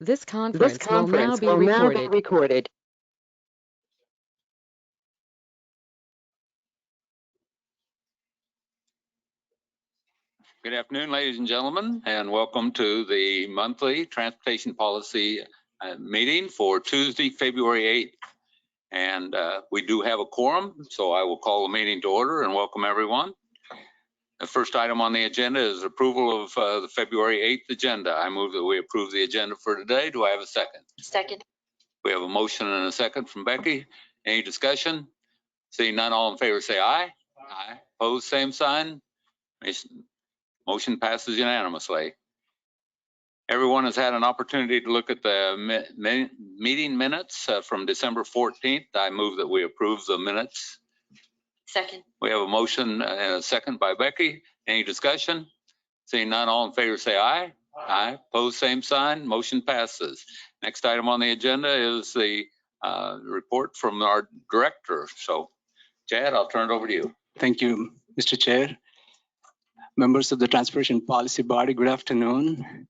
This conference will now be recorded. Good afternoon, ladies and gentlemen, and welcome to the monthly transportation policy meeting for Tuesday, February 8th. And we do have a quorum, so I will call the meeting to order and welcome everyone. The first item on the agenda is approval of the February 8th agenda. I move that we approve the agenda for today. Do I have a second? Second. We have a motion and a second from Becky. Any discussion? Seeing none, all in favor say aye. Aye. Opposed, same sign. Motion passes unanimously. Everyone has had an opportunity to look at the meeting minutes from December 14th. I move that we approve the minutes. Second. We have a motion and a second by Becky. Any discussion? Seeing none, all in favor say aye. Aye. Opposed, same sign. Motion passes. Next item on the agenda is the report from our director. So, Chad, I'll turn it over to you. Thank you, Mr. Chair. Members of the Transportation Policy Body, good afternoon.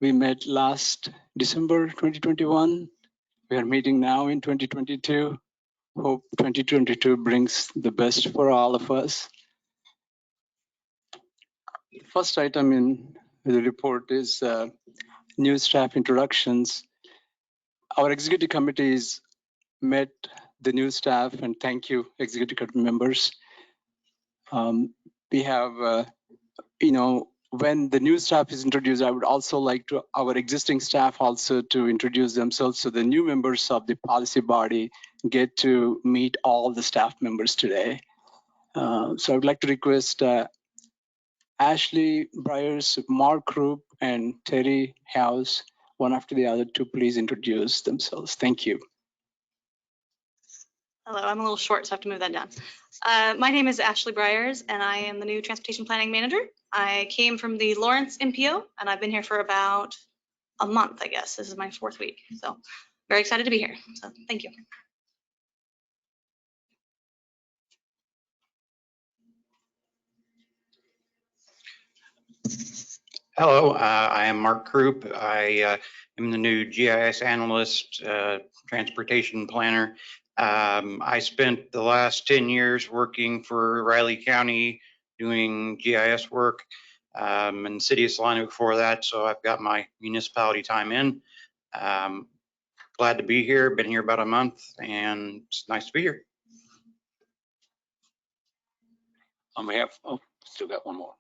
We met last December 2021. We are meeting now in 2022. Hope 2022 brings the best for all of us. First item in the report is new staff introductions. Our executive committees met the new staff, and thank you, executive committee members. We have, when the new staff is introduced, I would also like to our existing staff also to introduce themselves, so the new members of the policy body get to meet all the staff members today. So I would like to request Ashley Briers, Mark Roop, and Terry House, one after the other, to please introduce themselves. Thank you. Hello, I'm a little short, so I have to move that down. My name is Ashley Briers, and I am the new Transportation Planning Manager. I came from the Lawrence MPO, and I've been here for about a month, I guess. This is my 4th week, so very excited to be here. So thank you. Hello, I am Mark Krupp. I am the new GIS analyst, transportation planner. I spent the last 10 years working for Riley County doing GIS work, and the city of Salina before that, so I've got my municipality time in. Glad to be here, been here about a month, and it's nice to be here. On behalf, still got one more.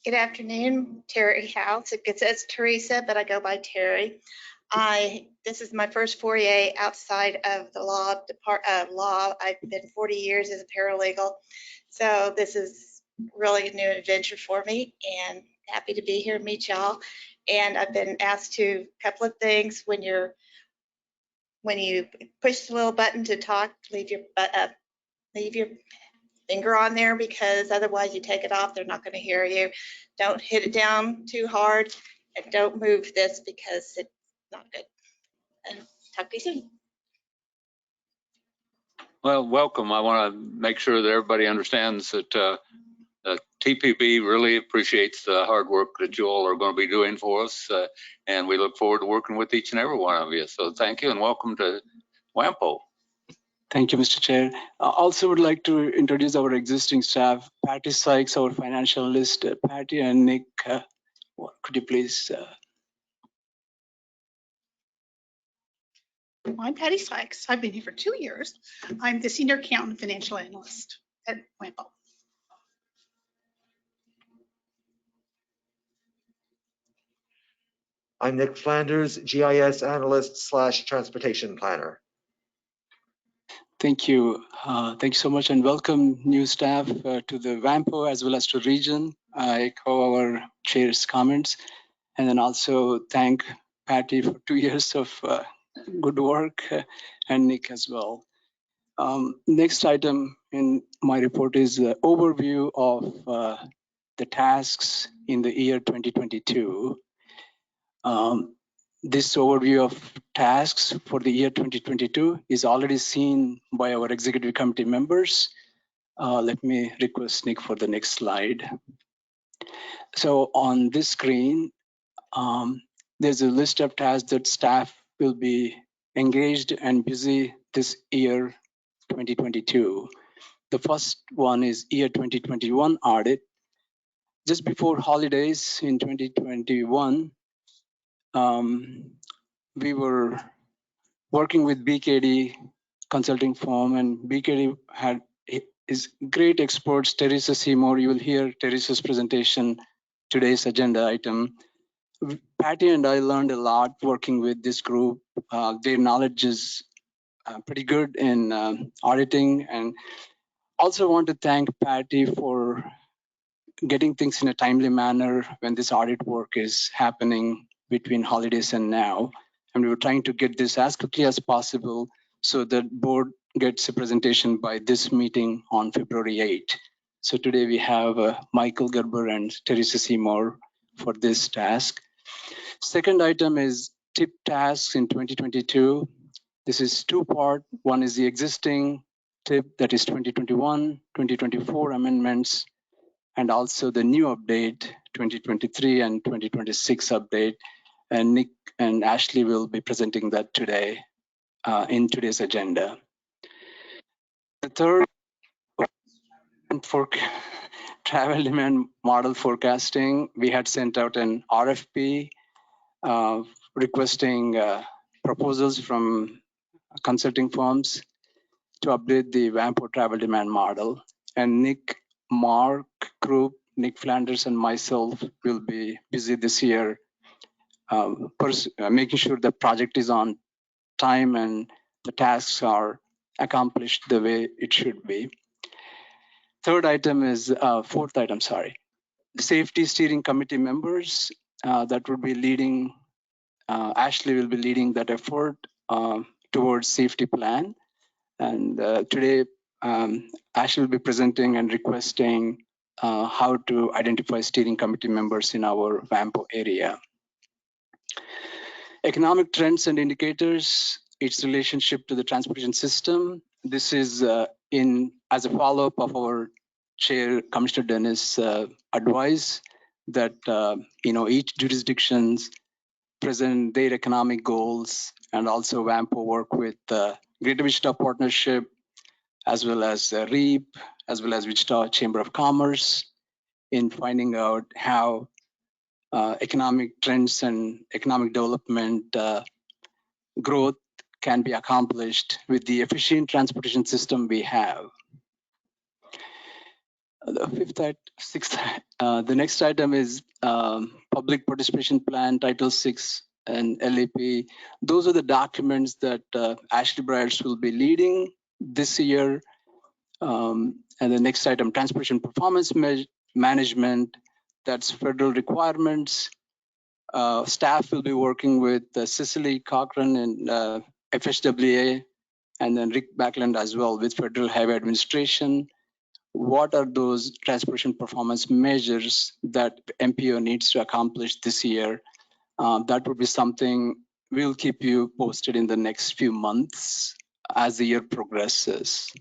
Good afternoon, Terry House. It says Teresa, but I go by Terry. This is my first foray outside of the law. I've been 40 years as a paralegal, so this is really a new adventure for me, and happy to be here and meet y'all. And I've been asked to a couple of things. When you push the little button to talk, leave your finger on there, because otherwise you take it off, they're not going to hear you. Don't hit it down too hard, and don't move this because it's not good. And talk to you soon. Well, welcome. I want to make sure that everybody understands that the TPB really appreciates the hard work that you all are going to be doing for us, and we look forward to working with each and every one of you. So thank you, and welcome to WAMPO. Thank you, Mr. Chair. I also would like to introduce our existing staff. Patty Sykes, our financial analyst. Patty and Nick, could you please? I'm Patty Sykes. I've been here for 2 years. I'm the senior accountant financial analyst at WAMPO. I'm Nick Flanders, GIS analyst / transportation planner. Thank you. Thank you so much, and welcome new staff to the WAMPO as well as to region. I echo our chair's comments, and then also thank Patty for 2 years of good work, and Nick as well. Next item in my report is the overview of the tasks in the year 2022. This overview of tasks for the year 2022 is already seen by our executive committee members. Let me request Nick for the next slide. So on this screen, there's a list of tasks that staff will be engaged and busy this year, 2022. The first one is year 2021 audit. Just before holidays in 2021, we were working with BKD consulting firm, and BKD had is great experts, Teresa Seymour. You will hear Teresa's presentation, today's agenda item. Patty and I learned a lot working with this group. Their knowledge is pretty good in auditing, and also want to thank Patty for getting things in a timely manner when this audit work is happening between holidays and now. And we were trying to get this as quickly as possible so that board gets a presentation by this meeting on February 8. So today we have Michael Gerber and Teresa Seymour for this task. Second item is tip tasks in 2022. This is two-part. One is the existing tip, that is 2021, 2024 amendments, and also the new update, 2023 and 2026 update. And Nick and Ashley will be presenting that today in today's agenda. The third, for travel demand model forecasting, we had sent out an RFP requesting proposals from consulting firms to update the WAMPO travel demand model. And Nick, Mark Group, Nick Flanders, and myself will be busy this year making sure the project is on time and the tasks are accomplished the way it should be. Fourth item, sorry. The safety steering committee members that would be leading, Ashley will be leading that effort towards safety plan. And today, Ashley will be presenting and requesting how to identify steering committee members in our WAMPO area. Economic trends and indicators, its relationship to the transportation system. This is as a follow-up of our Chair, Commissioner Dennis' advice that each jurisdictions present their economic goals, and also WAMPO work with Greater Wichita Partnership, as well as REAP, as well as Wichita Chamber of Commerce, in finding out how economic trends and economic development growth can be accomplished with the efficient transportation system we have. The next item is Public Participation Plan, Title VI and LAP. Those are the documents that Ashley Briers will be leading this year. And the next item, Transportation Performance Management, that's federal requirements. Staff will be working with Cicely Cochran and FHWA, and then Rick Backland as well with Federal Highway Administration. What are those transportation performance measures that MPO needs to accomplish this year? That would be something we'll keep you posted in the next few months as the year progresses.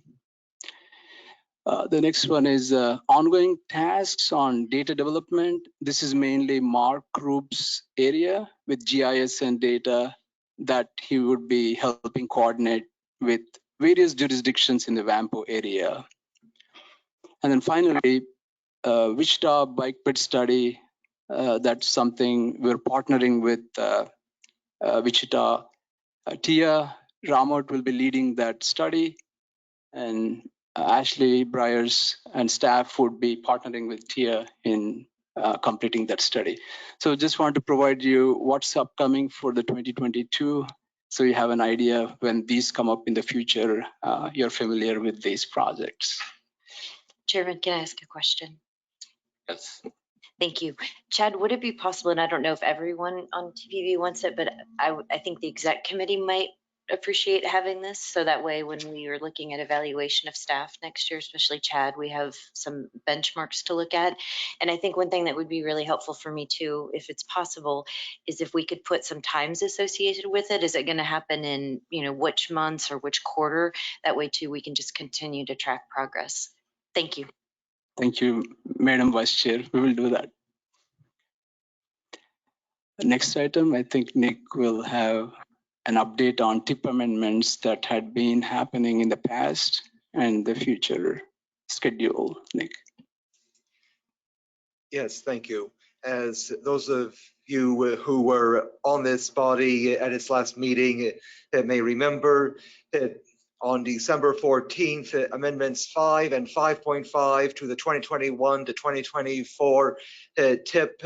The next one is ongoing tasks on data development. This is mainly Mark Group's area with GIS and data that he would be helping coordinate with various jurisdictions in the WAMPO area. And then finally, Wichita Bike Pit Study. That's something we're partnering with Wichita. Tia Ramot will be leading that study, and Ashley Briers and staff would be partnering with Tia in completing that study. So just want to provide you what's upcoming for the 2022, so you have an idea when these come up in the future, you're familiar with these projects. Chairman, can I ask a question? Yes. Thank you. Chad, would it be possible, and I don't know if everyone on TPB wants it, but I think the exec committee might appreciate having this, so that way when we are looking at evaluation of staff next year, especially Chad, we have some benchmarks to look at. And I think one thing that would be really helpful for me too, if it's possible, is if we could put some times associated with it. Is it going to happen in, which months or which quarter? That way too, we can just continue to track progress. Thank you. Thank you, Madam Vice Chair. We will do that. The next item, I think Nick will have an update on tip amendments that had been happening in the past and the future schedule. Nick. Yes, thank you. As those of you who were on this body at its last meeting may remember, on December 14th, Amendments 5 and 5.5 to the 2021 to 2024 TIP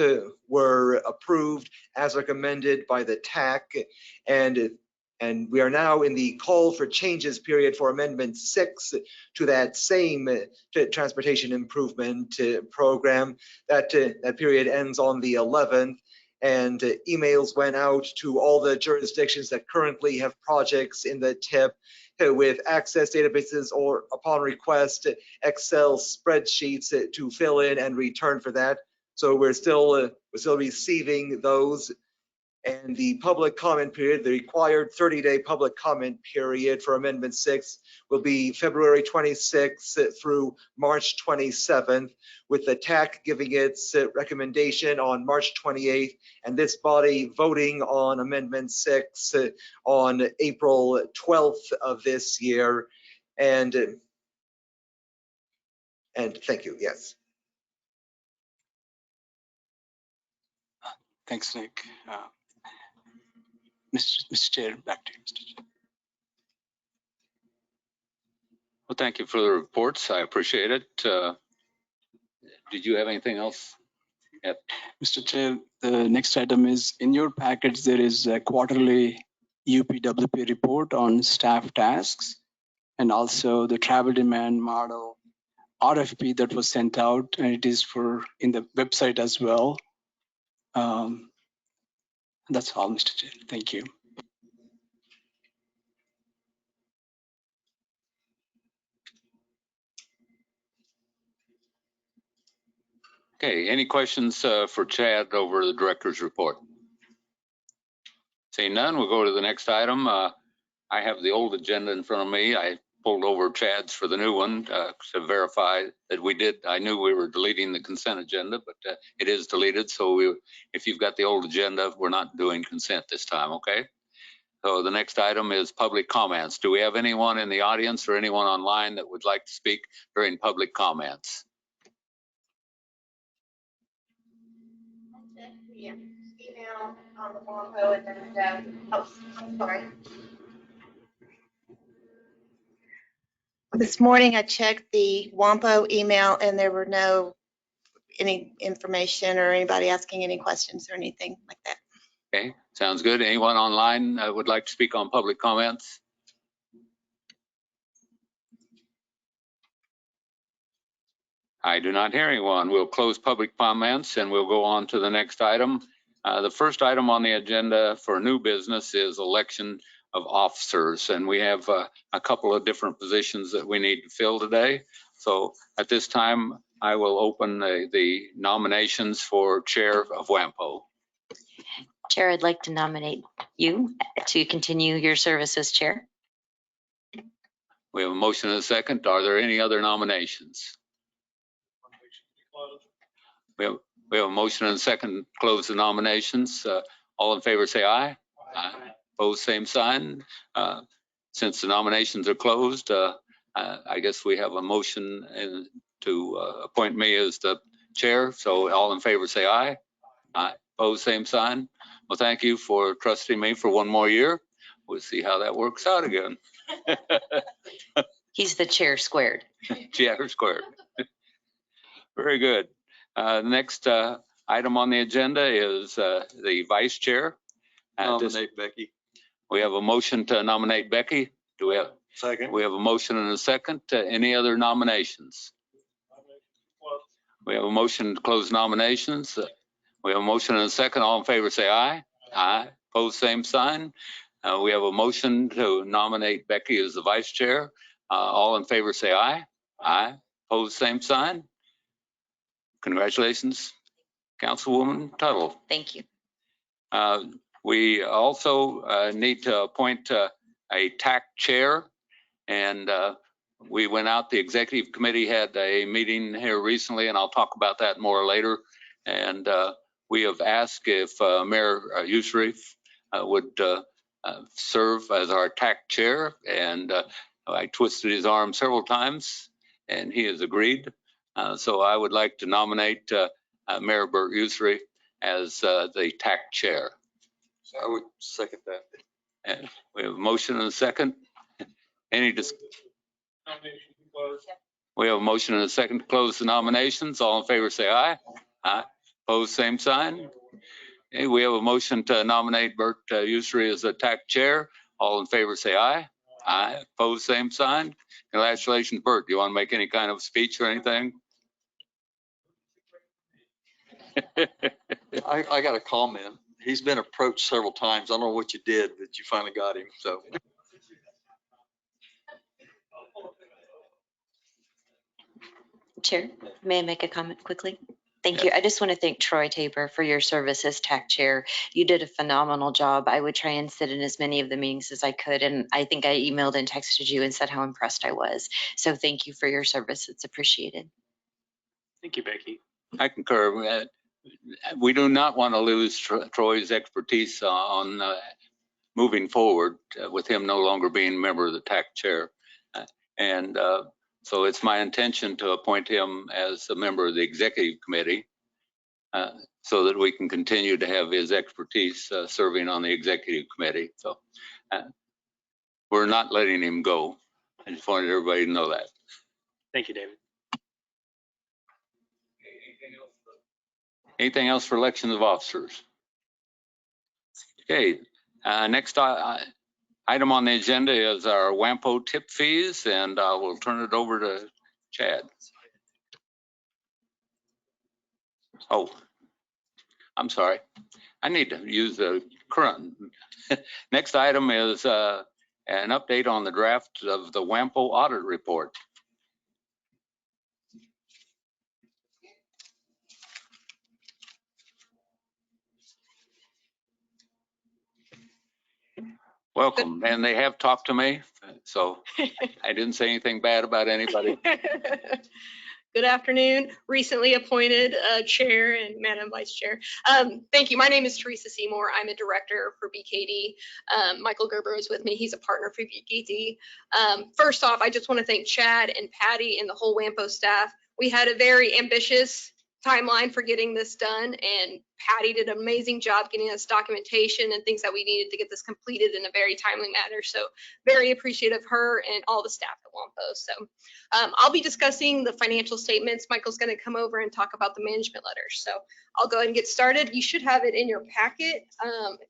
were approved as recommended by the TAC, and we are now in the call for changes period for Amendment 6 to that same transportation improvement program. That period ends on the 11th, and emails went out to all the jurisdictions that currently have projects in the TIP with access databases or, upon request, Excel spreadsheets to fill in and return for that. So we're still receiving those. And the public comment period, the required 30-day public comment period for Amendment 6 will be February 26th through March 27th, with the TAC giving its recommendation on March 28th, and this body voting on Amendment 6 on April 12th of this year. And thank you, yes. Thanks, Nick. Mr. Chair, back to you, Mr. Chair. Well, thank you for the reports. I appreciate it. Did you have anything else? Yep. Mr. Chair, the next item is in your package. There is a quarterly UPWP report on staff tasks and also the travel demand model RFP that was sent out, and it is for in the website as well. That's all, Mr. Chair. Thank you. Okay, any questions for Chad over the director's report? Seeing none, we'll go to the next item. I have the old agenda in front of me. I pulled over Chad's for the new one to verify that we did. I knew we were deleting the consent agenda, but it is deleted. So if you've got the old agenda, we're not doing consent this time, okay? So the next item is public comments. Do we have anyone in the audience or anyone online that would like to speak during public comments? Yeah, email on the WAMPO and then, oh, I'm sorry. This morning I checked the WAMPO email and there were no any information or anybody asking any questions or anything like that. Okay, sounds good. Anyone online would like to speak on public comments? I do not hear anyone. We'll close public comments and we'll go on to the next item. The first item on the agenda for new business is election of officers, and we have a couple of different positions that we need to fill today. So at this time, I will open the nominations for chair of WAMPO. Chair, I'd like to nominate you to continue your service as chair. We have a motion and a second. Are there any other nominations? We have a motion and a second to close the nominations. All in favor say aye. Aye. Opposed, same sign. Since the nominations are closed, I guess we have a motion to appoint me as the chair. So all in favor say aye. Aye. Opposed, same sign. Well, thank you for trusting me for one more year. We'll see how that works out again. He's the chair squared. Chair squared. Very good. The next item on the agenda is the vice chair. Nominate Becky. We have a motion to nominate Becky. Do we have? Second. We have a motion and a second. Any other nominations? We have a motion to close nominations. We have a motion and a second. All in favor say aye. Aye. Opposed, same sign. We have a motion to nominate Becky as the vice chair. All in favor say aye. Aye. Opposed, same sign. Congratulations, Councilwoman Tuttle. Thank you. We also need to appoint a TAC chair, and We went out, the executive committee had a meeting here recently, and I'll talk about that more later. And we have asked if Mayor Usrif would serve as our TAC chair, and I twisted his arm several times, and he has agreed. So I would like to nominate Mayor Bert Usrif as the TAC chair. I would second that. And we have a motion and a second. Any We have a motion and a second to close the nominations. All in favor, say aye. Aye. Opposed, same sign. Okay, we have a motion to nominate Bert Usrif as the TAC chair. All in favor, say aye. Aye. Opposed, same sign. Congratulations, Bert. Do you want to make any kind of speech or anything? I got a comment. He's been approached several times. I don't know what you did, but you finally got him. So Chair, may I make a comment quickly? Thank you. I just want to thank Troy Tabor for your service as TAC chair. You did a phenomenal job. I would try and sit in as many of the meetings as I could. And I think I emailed and texted you and said how impressed I was. So thank you for your service. It's appreciated. Thank you, Becky. I concur. We do not want to lose Troy's expertise on moving forward with him no longer being a member of the TAC chair. And so it's my intention to appoint him as a member of the executive committee so that we can continue to have his expertise serving on the executive committee. So we're not letting him go. I just wanted everybody to know that. Thank you, David. Anything else for elections of officers? Okay, next item on the agenda is our WAMPO tip fees, and we'll turn it over to Chad. Oh, I'm sorry. I need to use the current. Next item is an update on the draft of the WAMPO audit report. Welcome, and they have talked to me, so I didn't say anything bad about anybody. Good afternoon, recently appointed chair and Madam Vice Chair. Thank you. My name is Teresa Seymour. I'm a director for BKD. Michael Gerber is with me. He's a partner for BKD. First off, I just want to thank Chad and Patty and the whole WAMPO staff. We had a very ambitious timeline for getting this done, and Patty did an amazing job getting us documentation and things that we needed to get this completed in a very timely manner. So very appreciative of her and all the staff at WAMPO. So I'll be discussing the financial statements. Michael's going to come over and talk about the management letters. So I'll go ahead and get started. You should have it in your packet.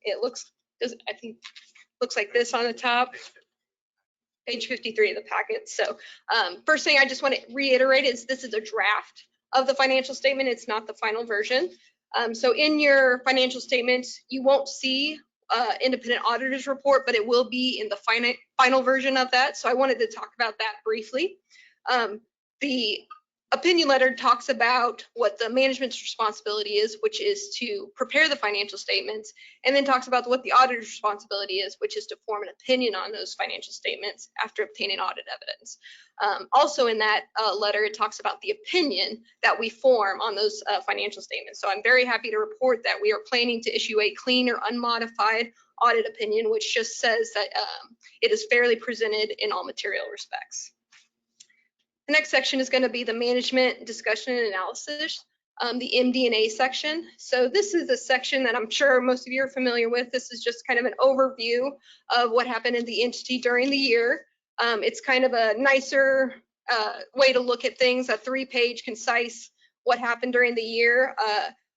It looks like this on the top. Page 53 of the packet. So first thing I just want to reiterate is this is a draft of the financial statement. It's not the final version. So in your financial statements, you won't see independent auditor's report, but it will be in the final version of that. So I wanted to talk about that briefly. The opinion letter talks about what the management's responsibility is, which is to prepare the financial statements, and then talks about what the auditor's responsibility is, which is to form an opinion on those financial statements after obtaining audit evidence. Also in that letter, it talks about the opinion that we form on those financial statements. So I'm very happy to report that we are planning to issue a clean or unmodified audit opinion, which just says that it is fairly presented in all material respects. The next section is going to be the management discussion and analysis, the MD&A section. So this is a section that I'm sure most of you are familiar with. This is just kind of an overview of what happened in the entity during the year. It's kind of a nicer way to look at things, a 3-page concise what happened during the year.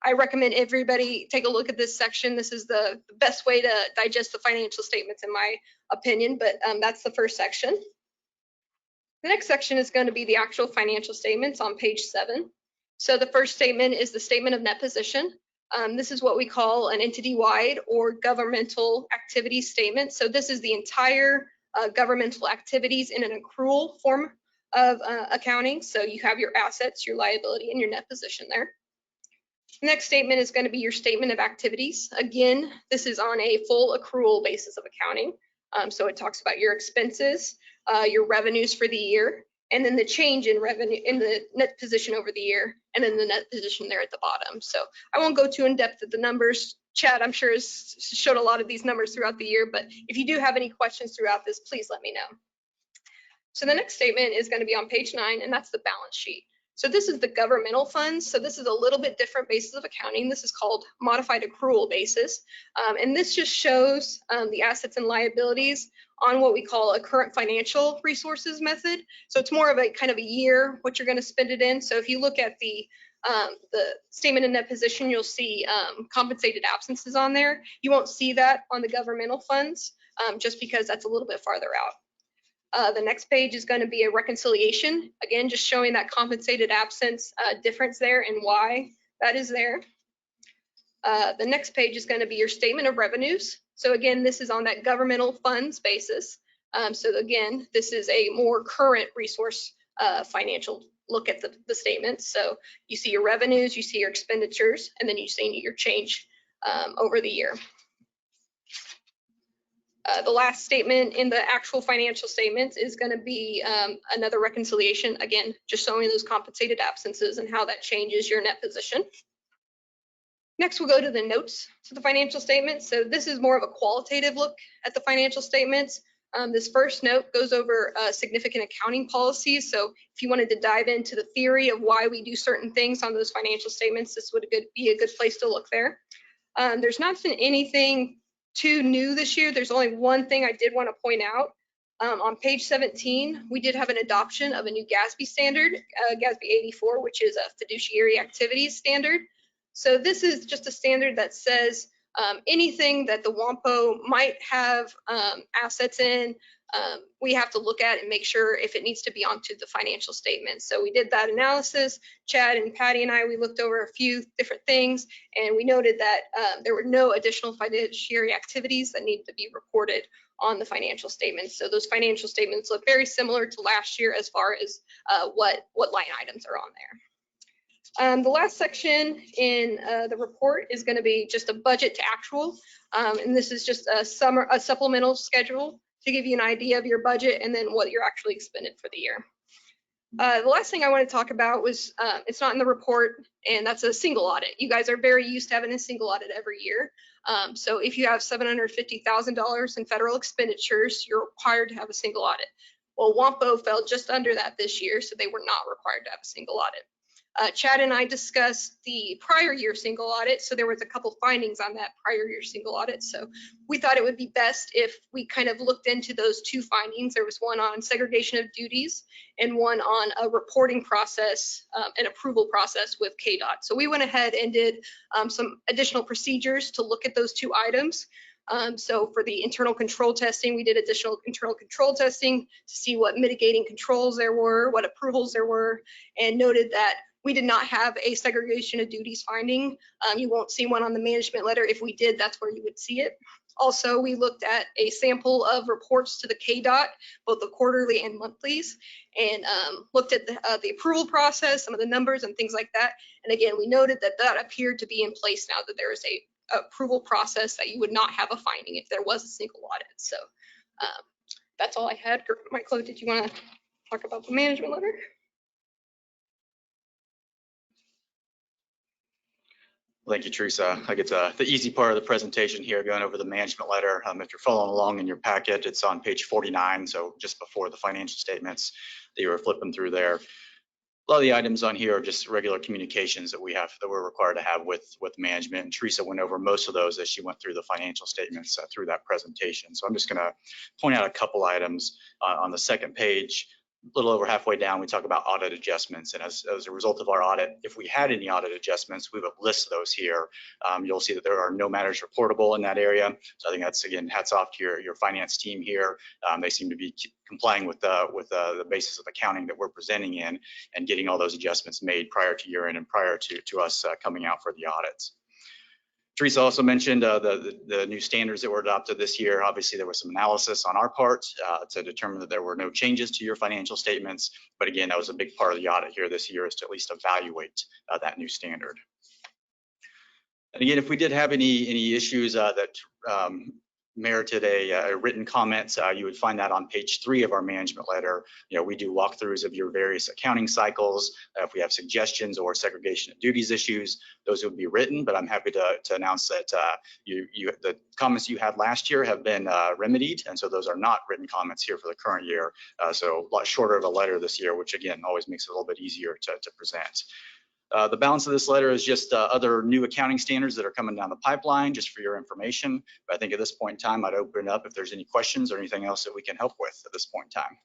I recommend everybody take a look at this section. This is the best way to digest the financial statements in my opinion, but that's the first section. The next section is going to be the actual financial statements on page 7. So the first statement is the statement of net position. This is what we call an entity-wide or governmental activity statement. So this is the entire governmental activities in an accrual form of accounting. So you have your assets, your liability, and your net position there. The next statement is going to be your statement of activities. Again, this is on a full accrual basis of accounting. So it talks about your expenses, your revenues for the year, and then the change in revenue in the net position over the year, and then the net position there at the bottom. So I won't go too in depth at the numbers. Chad, I'm sure, has showed a lot of these numbers throughout the year, but if you do have any questions throughout this, please let me know. So the next statement is going to be on page 9, and that's the balance sheet. So this is the governmental funds. So this is a little bit different basis of accounting. This is called modified accrual basis. And this just shows the assets and liabilities on what we call a current financial resources method. So it's more of a kind of a year, what you're going to spend it in. So if you look at the statement of net position, you'll see compensated absences on there. You won't see that on the governmental funds just because that's a little bit farther out. The next page is going to be a reconciliation, again, just showing that compensated absence difference there and why that is there. The next page is going to be your statement of revenues. So again, this is on that governmental funds basis. So again, this is a more current resource financial look at the statements. So you see your revenues, you see your expenditures, and then you see your change over the year. The last statement in the actual financial statements is going to be another reconciliation, again, just showing those compensated absences and how that changes your net position. Next, we'll go to the notes to the financial statements. So this is more of a qualitative look at the financial statements. This first note goes over significant accounting policies. So if you wanted to dive into the theory of why we do certain things on those financial statements, this would be a good place to look there. There's not been anything too new this year. There's only one thing I did want to point out. On page 17, we did have an adoption of a new GASB standard, GASB 84, which is a fiduciary activities standard. So this is just a standard that says anything that the WAMPO might have assets in, we have to look at and make sure if it needs to be onto the financial statement. So we did that analysis. Chad and Patty and I, we looked over a few different things, and we noted that there were no additional fiduciary activities that needed to be reported on the financial statements. So those financial statements look very similar to last year as far as what line items are on there. The last section in the report is going to be just a budget to actual, and this is just a supplemental schedule to give you an idea of your budget and then what you're actually expended for the year. The last thing I want to talk about was, it's not in the report, and that's a single audit. You guys are very used to having a single audit every year. So if you have $750,000 in federal expenditures, you're required to have a single audit. Well, WAMPO fell just under that this year, so they were not required to have a single audit. Chad and I discussed the prior year single audit, so there was a couple findings on that prior year single audit. So we thought it would be best if we kind of looked into those two findings. There was one on segregation of duties and one on a reporting process and approval process with KDOT. So we went ahead and did some additional procedures to look at those two items. So for the internal control testing, we did additional internal control testing to see what mitigating controls there were, what approvals there were, and noted that we did not have a segregation of duties finding. You won't see one on the management letter. If we did, that's where you would see it. Also, we looked at a sample of reports to the KDOT, both the quarterly and monthlies, and looked at the approval process, some of the numbers and things like that. And again, we noted that that appeared to be in place now, that there is a approval process that you would not have a finding if there was a single audit. So that's all I had. Michael, did you want to talk about the management letter? Thank you, Teresa. I get the easy part of the presentation here, going over the management letter. If you're following along in your packet, it's on page 49, so just before the financial statements that you were flipping through there. A lot of the items on here are just regular communications that we're required to have with management, and Teresa went over most of those as she went through the financial statements through that presentation. So I'm just going to point out a couple items on the second page. A little over halfway down, we talk about audit adjustments, and as a result of our audit, if we had any audit adjustments, we would list those here. You'll see that there are no matters reportable in that area. So I think that's, again, hats off to your finance team here. They seem to be complying with the basis of accounting that we're presenting in and getting all those adjustments made prior to year end and prior to us coming out for the audits. Teresa also mentioned the new standards that were adopted this year. Obviously, there was some analysis on our part to determine that there were no changes to your financial statements. But again, that was a big part of the audit here this year, is to at least evaluate that new standard. And again, if we did have any issues that merited a written comment, you would find that on page 3 of our management letter. We do walkthroughs of your various accounting cycles. If we have suggestions or segregation of duties issues, those would be written, but I'm happy to announce that the comments you had last year have been remedied, and so those are not written comments here for the current year. So a lot shorter of a letter this year, which again always makes it a little bit easier to present. The balance of this letter is just other new accounting standards that are coming down the pipeline, just for your information. But I think at this point in time, I'd open it up if there's any questions or anything else that we can help with at this point in time.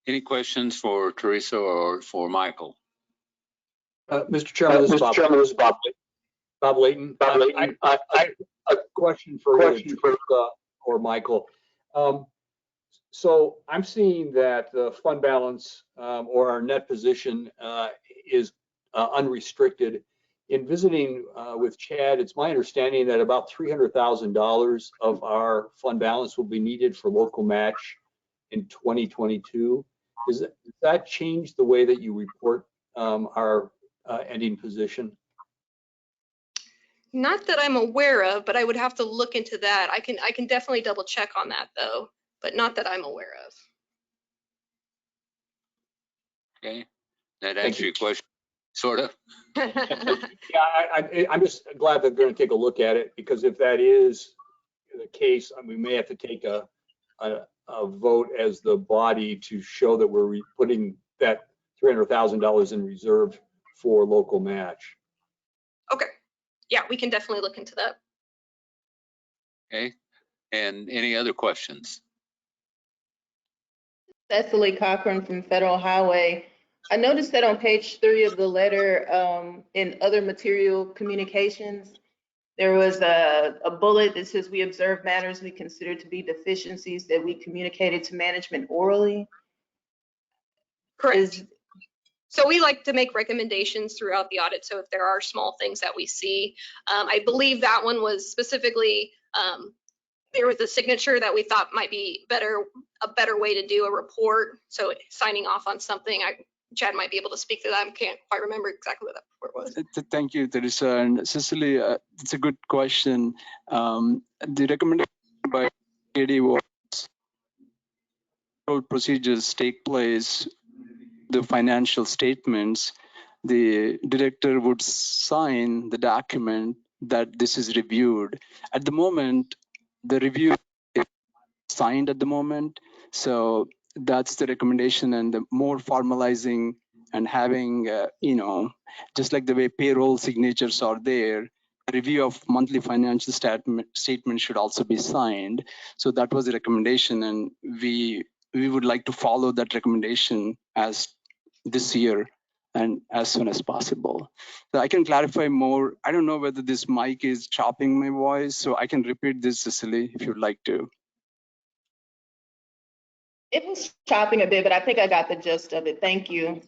Any questions for Teresa or for Michael? Mr. Chairman, this is Bob. Bob Layton. A question for either Teresa or Michael. So I'm seeing that the fund balance or our net position is unrestricted. In visiting with Chad, it's my understanding that about $300,000 of our fund balance will be needed for local match in 2022. Does that change the way that you report our ending position? Not that I'm aware of, but I would have to look into that. I can definitely double check on that though, but not that I'm aware of. Okay, that answers your question, sort of. Yeah, I'm just glad that they're going to take a look at it, because if that is the case, we may have to take a vote as the body to show that we're putting that $300,000 in reserve for local match. Okay, yeah, we can definitely look into that. Okay, and any other questions? Cecily Cochran from Federal Highway. I noticed that on page 3 of the letter, in other material communications, there was a bullet that says we observe matters we consider to be deficiencies that we communicated to management orally. Correct. So we like to make recommendations throughout the audit. So if there are small things that we see, I believe that one was specifically, there was a signature that we thought might be a better way to do a report. So signing off on something, Chad might be able to speak to that. I can't quite remember exactly what that report was. Thank you, Teresa. And Cecily, it's a good question. The recommendation by KD was procedures take place, the financial statements, the director would sign the document that this is reviewed. At the moment, the review is signed at the moment. So that's the recommendation, and the more formalizing and having, just like the way payroll signatures are there, a review of monthly financial statement should also be signed. So that was the recommendation, and we would like to follow that recommendation as this year and as soon as possible. So I can clarify more. I don't know whether this mic is chopping my voice, so I can repeat this, Cecily, if you'd like to. It was chopping a bit, but I think I got the gist of it. Thank you.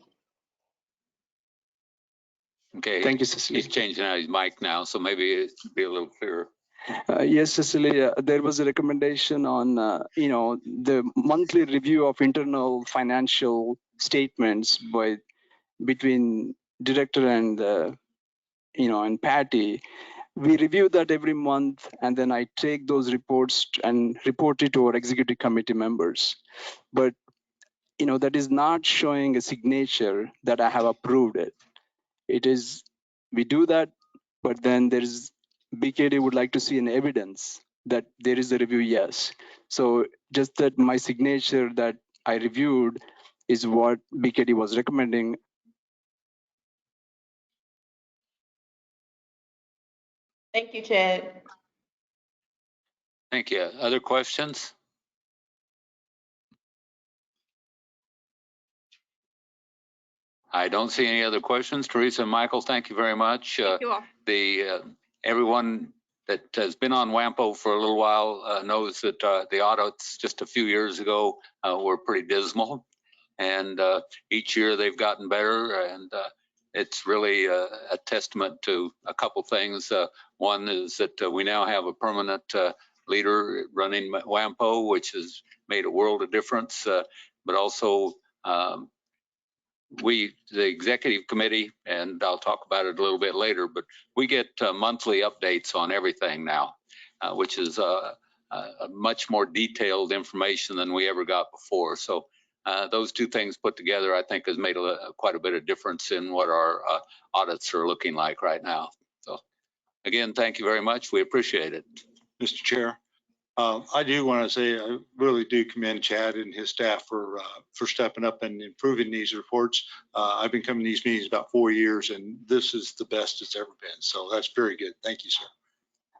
Okay. Thank you, Cecily. He's changing out his mic now, so maybe it'll be a little clearer. Yes, Cecily, there was a recommendation on, the monthly review of internal financial statements between director and, and Patty. We review that every month, and then I take those reports and report it to our executive committee members. But, that is not showing a signature that I have approved it. It is, we do that, but then there is, BKD would like to see an evidence that there is a review, yes. So just that my signature that I reviewed is what BKD was recommending. Thank you, Chad. Thank you. Other questions? I don't see any other questions. Teresa and Michael, thank you very much. Thank you all. Everyone that has been on WAMPO for a little while knows that the audits just a few years ago were pretty dismal, and each year they've gotten better, and it's really a testament to a couple things. One is that we now have a permanent leader running WAMPO, which has made a world of difference, but also the executive committee, and I'll talk about it a little bit later, but we get monthly updates on everything now, which is a much more detailed information than we ever got before. So those two things put together, I think, has made quite a bit of difference in what our audits are looking like right now. So again, thank you very much. We appreciate it. Mr. Chair, I do want to say I really do commend Chad and his staff for stepping up and improving these reports. I've been coming to these meetings about 4 years, and this is the best it's ever been. So that's very good. Thank you, sir.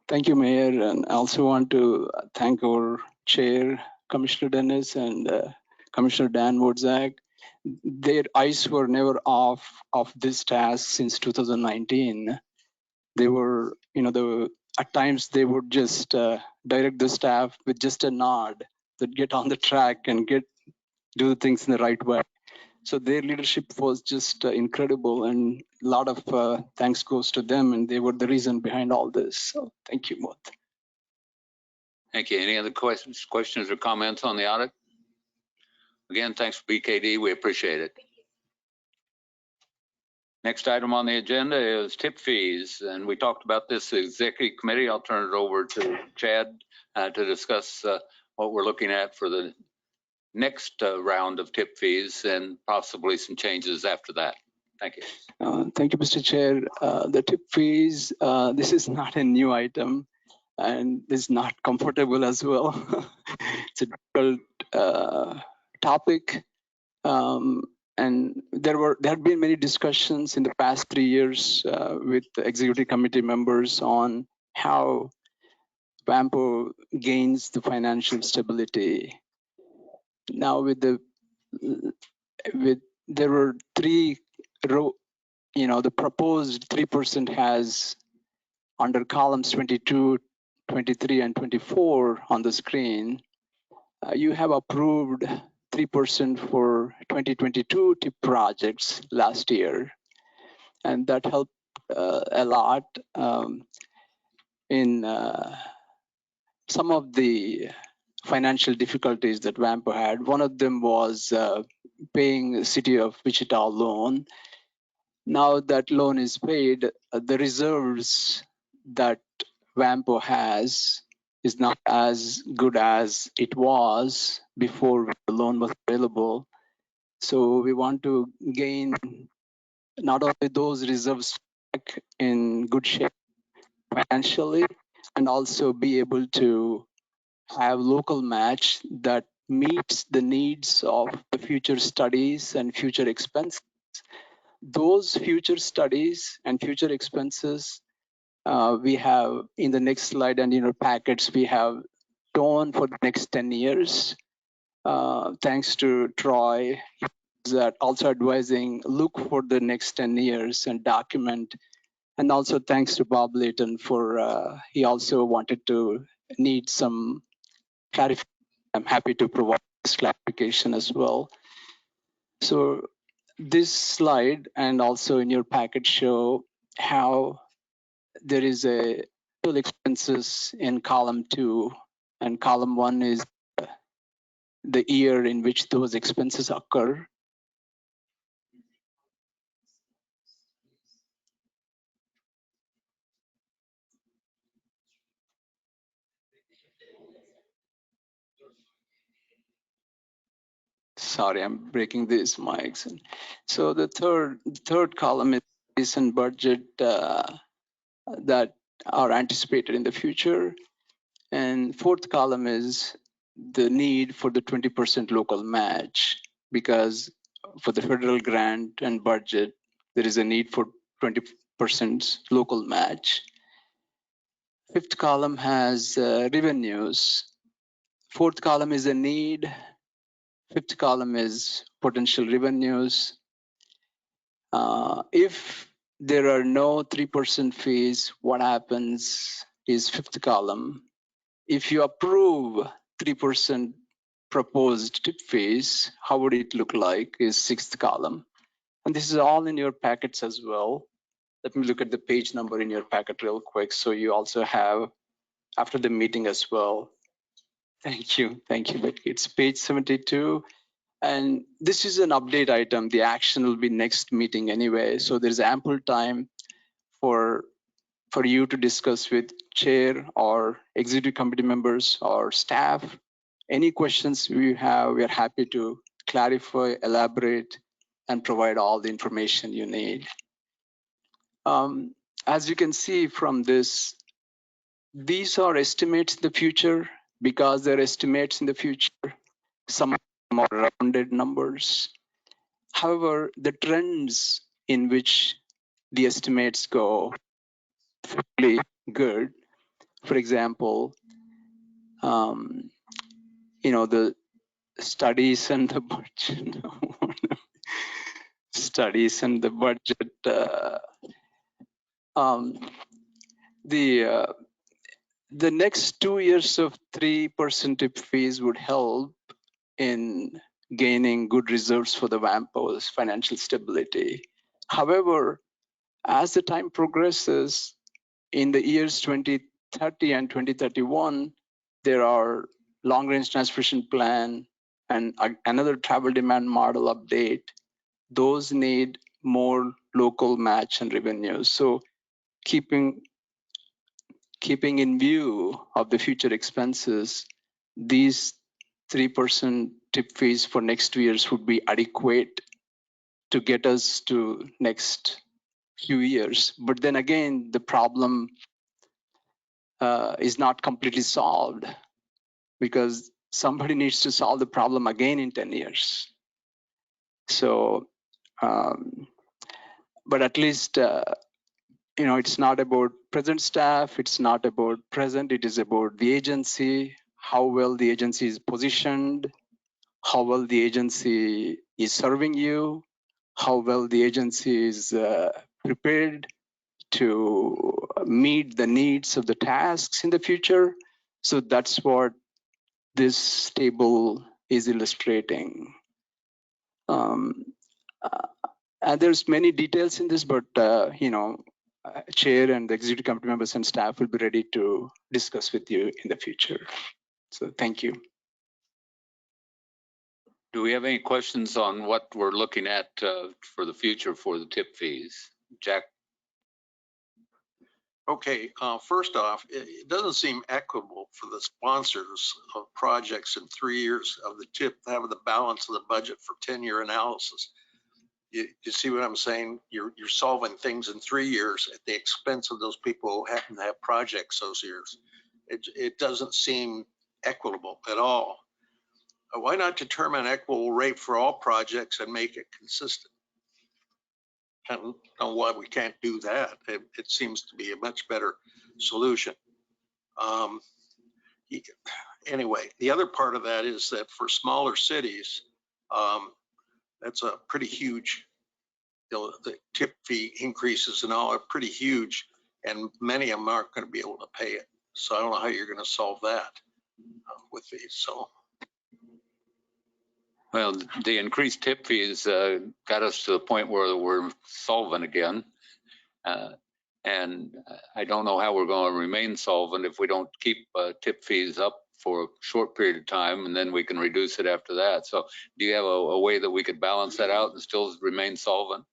Thank you, Mayor. And I also want to thank our chair, Commissioner Dennis, and Commissioner Dan Wodzak. Their eyes were never off of this task since 2019. They were, at times they would just direct the staff with just a nod that get on the track and do things in the right way. So their leadership was just incredible, and a lot of thanks goes to them, and they were the reason behind all this. So thank you both. Thank you. Any other questions or comments on the audit? Again, thanks for BKD. We appreciate it. Next item on the agenda is tip fees, and we talked about this executive committee. I'll turn it over to Chad to discuss what we're looking at for the next round of tip fees and possibly some changes after that. Thank you. Thank you, Mr. Chair. The tip fees, this is not a new item, and it's not comfortable as well. It's a difficult topic. And there had been many discussions in the past 3 years with the executive committee members on how WAMPO gains the financial stability. Now there were the proposed 3% has under columns 22, 23, and 24 on the screen. You have approved 3% for 2022 TIP projects last year, and that helped a lot in some of the financial difficulties that WAMPO had. One of them was paying the City of Wichita loan. Now that loan is paid, the reserves that WAMPO has is not as good as it was before the loan was available. So we want to gain not only those reserves back in good shape financially, and also be able to have local match that meets the needs of the future studies and future expenses. Those future studies and future expenses we have in the next slide, and in our packets we have shown for the next 10 years. Thanks to Troy, that also advising, look for the next 10 years and document. And also thanks to Bob Layton for, he also wanted to need some clarification. I'm happy to provide this clarification as well. So this slide and also in your packet show how there is a total expenses in column 2, and column 1 is the year in which those expenses occur. Sorry, I'm breaking these mics. So the third column is recent budget that are anticipated in the future. And fourth column is the need for the 20% local match, because for the federal grant and budget, there is a need for 20% local match. Fifth column has revenues. Fourth column is a need. Fifth column is potential revenues. If there are no 3% fees, what happens is fifth column. If you approve 3% proposed tip fees, how would it look like is sixth column. And this is all in your packets as well. Let me look at the page number in your packet real quick. So you also have after the meeting as well. Thank you, Becky. It's page 72. And this is an update item. The action will be next meeting anyway. So there's ample time for for you to discuss with chair or executive committee members or staff. Any questions we have, we are happy to clarify, elaborate, and provide all the information you need. As you can see from this, these are estimates in the future. Because they're estimates in the future, some more rounded numbers. However, the trends in which the estimates go fairly good. For example, the studies and the budget, studies and the budget. The next 2 years of 3% tip fees would help in gaining good reserves for the WAMPO's financial stability. However, as the time progresses, in the years 2030 and 2031, there are long-range transportation plan and another travel demand model update. Those need more local match and revenue. So keeping in view of the future expenses, these 3% tip fees for next 2 years would be adequate to get us to next few years. But then again, the problem is not completely solved because somebody needs to solve the problem again in 10 years. So, but at least, it's not about present staff, it's not about present, it is about the agency, how well the agency is positioned, how well the agency is serving you, how well the agency is prepared to meet the needs of the tasks in the future. So that's what this table is illustrating. And there's many details in this, but chair and the executive committee members and staff will be ready to discuss with you in the future. So thank you. Do we have any questions on what we're looking at for the future for the tip fees? Jack? Okay, first off, it doesn't seem equitable for the sponsors of projects in 3 years of the tip to have the balance of the budget for 10-year analysis. You see what I'm saying? You're solving things in 3 years at the expense of those people who happen to have projects those years. It doesn't seem equitable at all. Why not determine an equitable rate for all projects and make it consistent? I don't know why we can't do that. It seems to be a much better solution. Anyway, the other part of that is that for smaller cities, that's a pretty huge, the tip fee increases and all are pretty huge, and many of them aren't going to be able to pay it. So I don't know how you're going to solve that with these. So. Well, the increased tip fees got us to the point where we're solvent again. And I don't know how we're going to remain solvent if we don't keep tip fees up for a short period of time, and then we can reduce it after that. So do you have a way that we could balance that out and still remain solvent?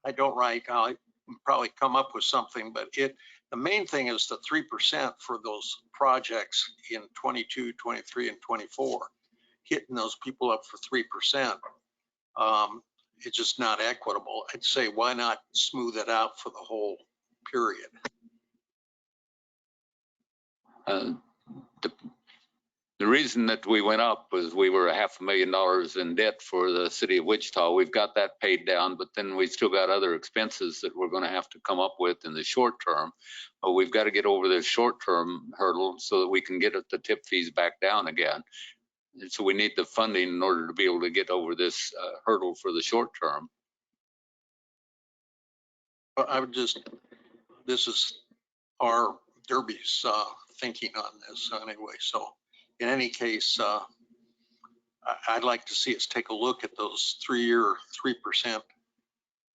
I don't right. I'll probably come up with something, but the main thing is the 3% for those projects in 22, 23, and 24. Hitting those people up for 3%, it's just not equitable. I'd say why not smooth it out for the whole period? The reason that we went up was we were $500,000 in debt for the city of Wichita. We've got that paid down, but then we still got other expenses that we're going to have to come up with in the short term. But we've got to get over this short term hurdle so that we can get the tip fees back down again. And so we need the funding in order to be able to get over this hurdle for the short term. This is our Derby's thinking on this anyway. So in any case, I'd like to see us take a look at those 3-year 3%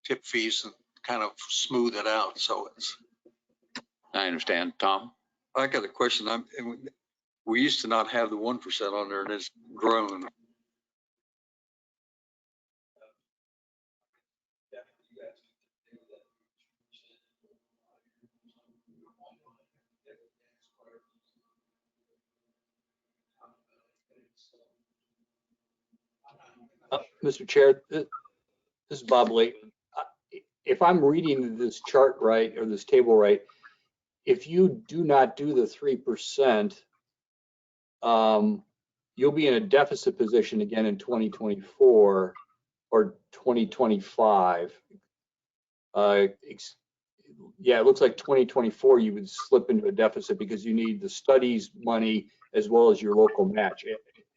tip fees and kind of smooth it out. So it's. I understand. Tom? I got a question. We used to not have the 1% on there, and it's grown. Mr. Chair, this is Bob Layton. If I'm reading this chart right, or this table right, if you do not do the 3%, you'll be in a deficit position again in 2024 or 2025. Yeah, it looks like 2024 you would slip into a deficit because you need the studies money as well as your local match.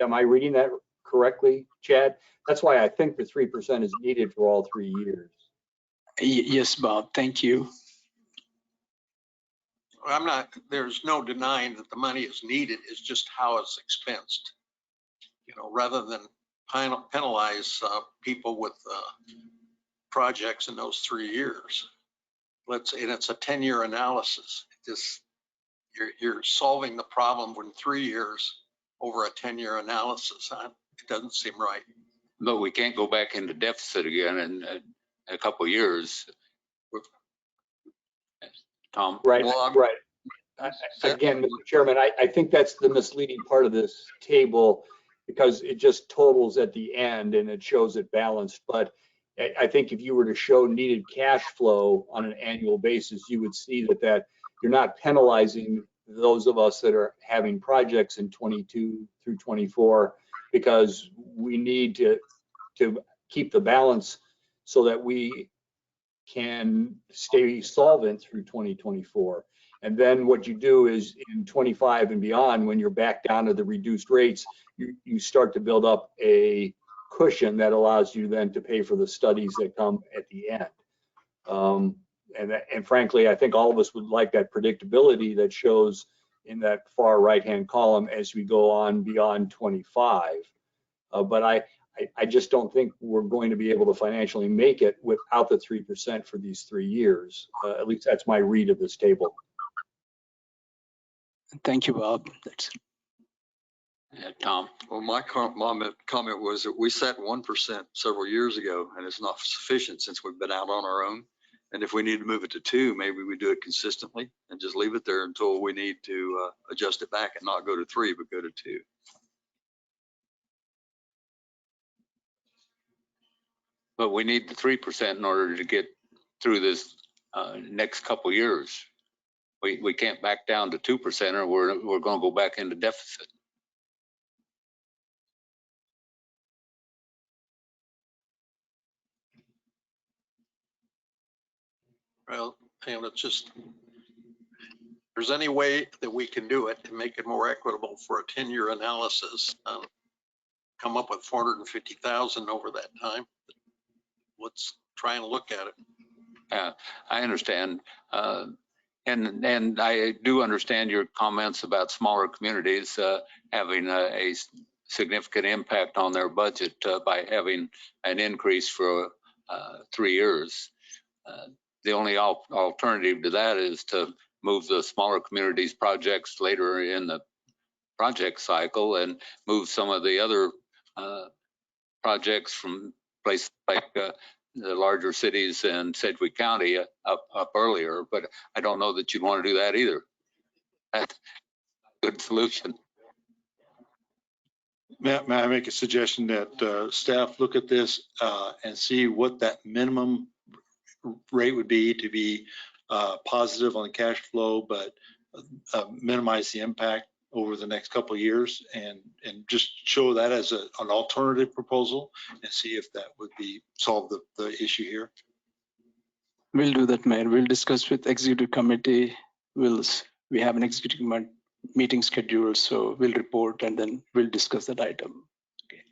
Am I reading that correctly, Chad? That's why I think the 3% is needed for all 3 years. Yes, Bob, thank you. There's no denying that the money is needed. It's just how it's expensed. You know, rather than penalize people with projects in those 3 years. And it's a 10-year analysis. Just you're solving the problem in 3 years over a 10-year analysis. It doesn't seem right. But we can't go back into deficit again in a couple of years. Tom? Right, Well, right. Again, Mr. Chairman, I think that's the misleading part of this table because it just totals at the end and it shows it balanced. But I think if you were to show needed cash flow on an annual basis, you would see that you're not penalizing those of us that are having projects in 22 through 24 because we need to keep the balance so that we can stay solvent through 2024. And then what you do is in 25 and beyond, when you're back down to the reduced rates, you start to build up a cushion that allows you then to pay for the studies that come at the end. And frankly, I think all of us would like that predictability that shows in that far right-hand column as we go on beyond 25. But I just don't think we're going to be able to financially make it without the 3% for these 3 years. At least that's my read of this table. Thank you, Bob. Tom? Well, my comment was that we set 1% several years ago, and it's not sufficient since we've been out on our own. And if we need to move it to 2, maybe we do it consistently and just leave it there until we need to adjust it back and not go to 3, but go to 2. But we need the 3% in order to get through this next couple years. We can't back down to 2% or we're going to go back into deficit. Well, and it's just, if there's any way that we can do it to make it more equitable for a 10-year analysis, come up with 450,000 over that time. Let's try and look at it. Yeah, I understand. And I do understand your comments about smaller communities having a significant impact on their budget by having an increase for 3 years. The only alternative to that is to move the smaller communities projects later in the project cycle and move some of the other projects from places like the larger cities in Sedgwick County up earlier, but I don't know that you'd want to do that either. That's a good solution. May I make a suggestion that staff look at this and see what that minimum rate would be to be positive on the cash flow, but minimize the impact over the next couple of years, and just show that as an alternative proposal and see if that would be solve the issue here. We'll do that, Mayor. We'll discuss with executive committee. We have an executive meeting scheduled, so we'll report and then we'll discuss that item. Okay.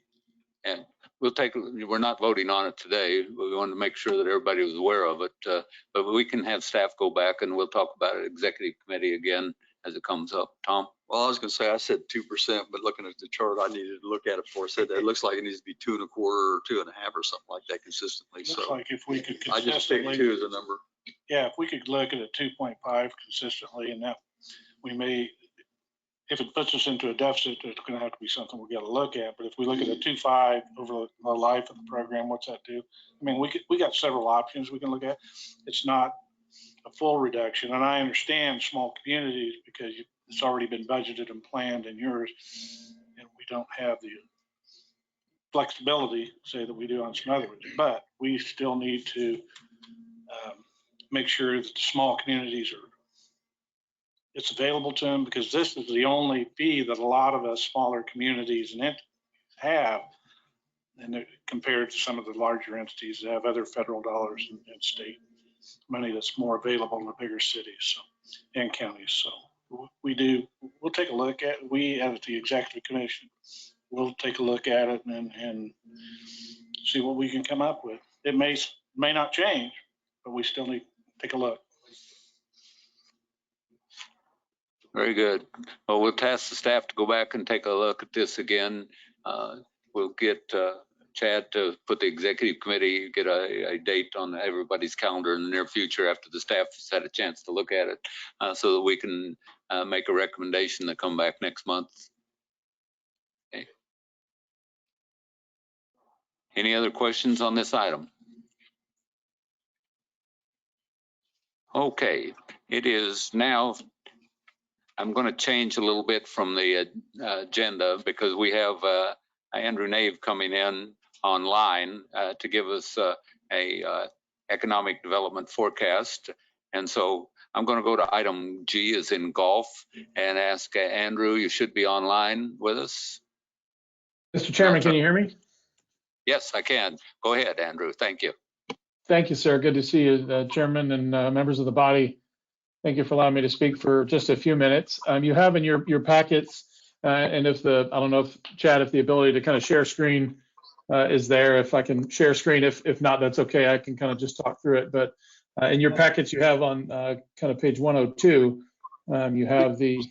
And we're not voting on it today. We wanted to make sure that everybody was aware of it, but we can have staff go back and we'll talk about it executive committee again as it comes up. Tom? Well, I was going to say I said 2%, but looking at the chart, I needed to look at it before I said that. It looks like it needs to be 2.25 or 2.5 or something like that consistently. Looks so like if we could I just take 2 as a number. Yeah, if we could look at a 2.5 consistently, and that we may, if it puts us into a deficit, it's going to have to be something we got to look at. But if we look at a 2.5 over the life of the program, what's that do? I mean, we got several options we can look at. It's not a full reduction, and I understand small communities because it's already been budgeted and planned in yours, and we don't have flexibility, say that we do on some others, but we still need to make sure that the small communities it's available to them, because this is the only fee that a lot of us smaller communities and entities have, and compared to some of the larger entities that have other federal dollars and state money that's more available in the bigger cities and counties. So we'll take a look at, we at the executive commission, we'll take a look at it and see what we can come up with. It may not change, but we still need to take a look. Very good. Well, we'll task the staff to go back and take a look at this again. We'll get Chad to put the executive committee, get a date on everybody's calendar in the near future after the staff has had a chance to look at it, so that we can make a recommendation to come back next month. Okay. Any other questions on this item? Okay, it is now, I'm going to change a little bit from the agenda because we have Andrew Nave coming in online to give us a economic development forecast. And so I'm going to go to item G as in golf and ask Andrew, you should be online with us. Mr. Chairman, can you hear me? Yes, I can. Go ahead, Andrew. Thank you. Thank you, sir. Good to see you, Chairman and members of the body. Thank you for allowing me to speak for just a few minutes. You have in your packets, and I don't know if Chad, if the ability to kind of share screen is there, if I can share screen, if not, that's okay. I can kind of just talk through it. But in your packets, you have on kind of page 102, you have the.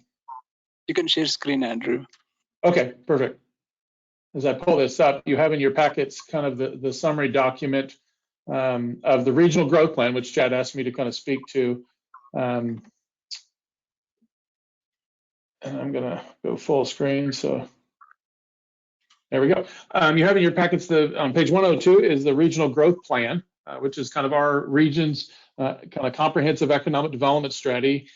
You can share screen, Andrew. Okay, perfect. As I pull this up, you have in your packets kind of the summary document of the regional growth plan, which Chad asked me to kind of speak to. And I'm gonna go full screen. So there we go. You have in your packets on page 102 is the regional growth plan, which is kind of our region's kind of comprehensive economic development strategy.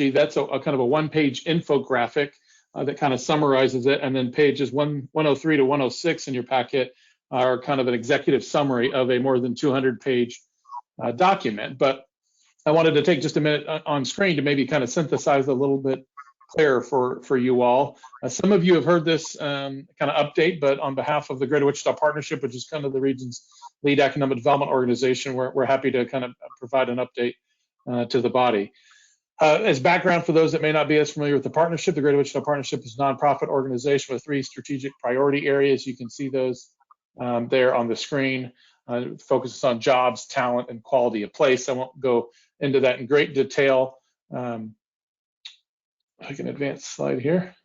That's a kind of a one-page infographic that kind of summarizes it. And then pages 103 to 106 in your packet are kind of an executive summary of a more than 200-page document. But I wanted to take just a minute on screen to maybe kind of synthesize a little bit clearer for you all. Some of you have heard this kind of update, but on behalf of the Greater Wichita Partnership, which is kind of the region's lead economic development organization, we're happy to kind of provide an update to the body. As background for those that may not be as familiar with the partnership, the Greater Wichita Partnership is a nonprofit organization with 3 strategic priority areas. You can see those there on the screen. Focuses on jobs, talent, and quality of place. I won't go into that in great detail. I can advance the slide here.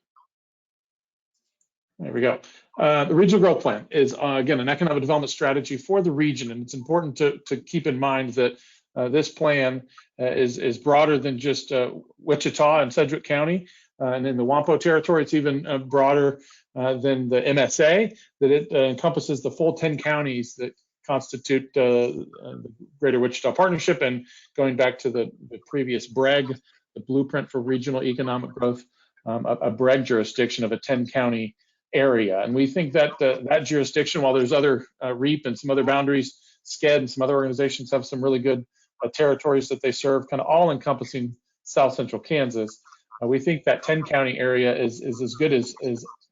There we go. The regional growth plan is, again, an economic development strategy for the region. And it's important to keep in mind that this plan is broader than just Wichita and Sedgwick County. And in the WAMPO territory, it's even broader than the MSA, that it encompasses the full 10 counties that constitute the Greater Wichita Partnership. And going back to the previous BREG, the Blueprint for Regional Economic Growth, a BREG jurisdiction of a 10-county area. And we think that that jurisdiction, while there's other REAP and some other boundaries, SCED and some other organizations have some really good territories that they serve, kind of all encompassing South Central Kansas. We think that 10-county area is as good as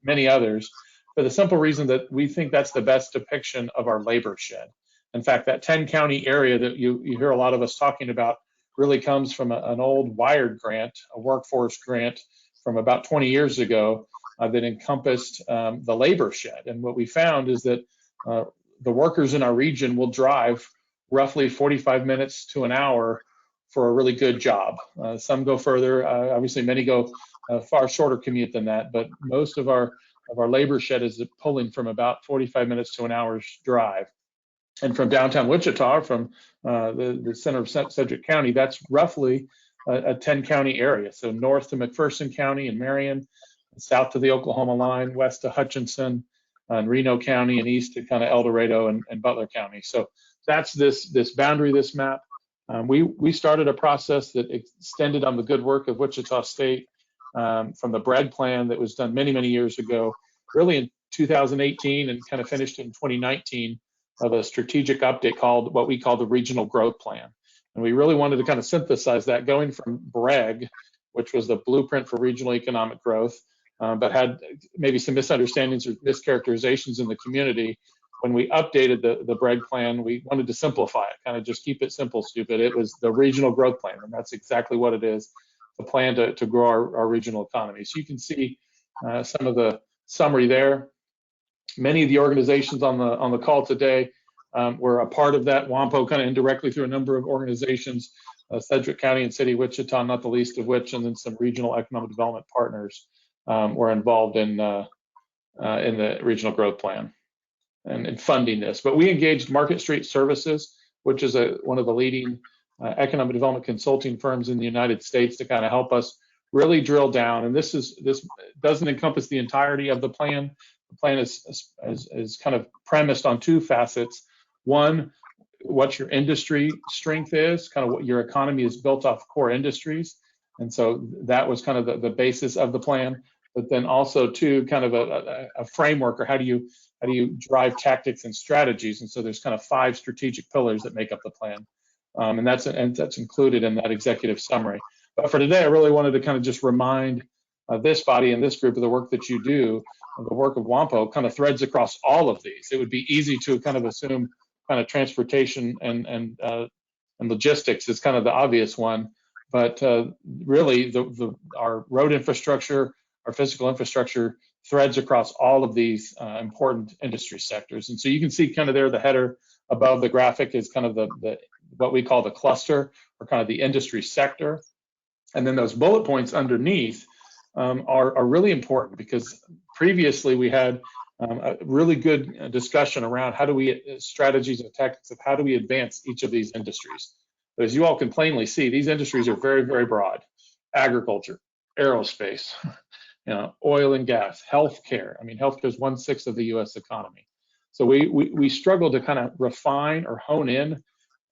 many others, for the simple reason that we think that's the best depiction of our labor shed. In fact, that 10-county area that you hear a lot of us talking about really comes from an old WIRED grant, a workforce grant from about 20 years ago that encompassed the labor shed. And what we found is that the workers in our region will drive roughly 45 minutes to an hour for a really good job. Some go further. Obviously, many go a far shorter commute than that, but most of our labor shed is pulling from about 45 minutes to an hour's drive. And from downtown Wichita, from the center of Sedgwick County, that's roughly a 10-county area. So north to McPherson County and Marion, south to the Oklahoma line, west to Hutchinson and Reno County, and east to kind of El Dorado and Butler County. So that's this boundary, this map. We started a process that extended on the good work of Wichita State from the BREG plan that was done many, many years ago, really in 2018 and kind of finished in 2019 of a strategic update called what we call the Regional Growth Plan. And we really wanted to kind of synthesize that, going from BREG, which was the Blueprint for Regional Economic Growth, but had maybe some misunderstandings or mischaracterizations in the community. When we updated the BREG plan, we wanted to simplify it, kind of just keep it simple, stupid. It was the Regional Growth Plan, and that's exactly what it is, the plan to grow our regional economy. So you can see some of the summary there. Many of the organizations on the call today were a part of that. WAMPO kind of indirectly through a number of organizations, Sedgwick County and City of Wichita, not the least of which, and then some regional economic development partners were involved in the Regional Growth Plan and funding this. But we engaged Market Street Services, which is one of the leading economic development consulting firms in the United States, to kind of help us really drill down. And this doesn't encompass the entirety of the plan. The plan is kind of premised on two facets. One, what your industry strength is, kind of what your economy is built off core industries. And so that was kind of the basis of the plan. But then also two, kind of a framework, or how do you drive tactics and strategies. And so there's kind of 5 strategic pillars that make up the plan. And that's included in that executive summary. But for today, I really wanted to kind of just remind this body and this group of the work that you do, the work of WAMPO kind of threads across all of these. It would be easy to kind of assume kind of transportation and logistics is kind of the obvious one, but really our road infrastructure, our physical infrastructure threads across all of these important industry sectors. And so you can see kind of there, the header above the graphic is kind of the what we call the cluster, or kind of the industry sector. And then those bullet points underneath are really important, because previously we had a really good discussion around how do we strategies and tactics of how do we advance each of these industries. But as you all can plainly see, these industries are very, very broad. Agriculture, aerospace, oil and gas, healthcare. I mean, healthcare is 1/6 of the U.S. economy. So we struggle to kind of refine or hone in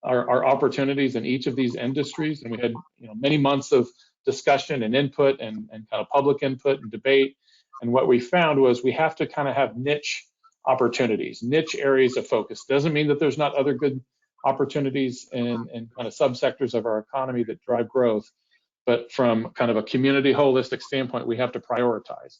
our opportunities in each of these industries. And we had many months of discussion and input and kind of public input and debate. And what we found was we have to kind of have niche opportunities, niche areas of focus. Doesn't mean that there's not other good opportunities in kind of subsectors of our economy that drive growth. But from kind of a community holistic standpoint, we have to prioritize.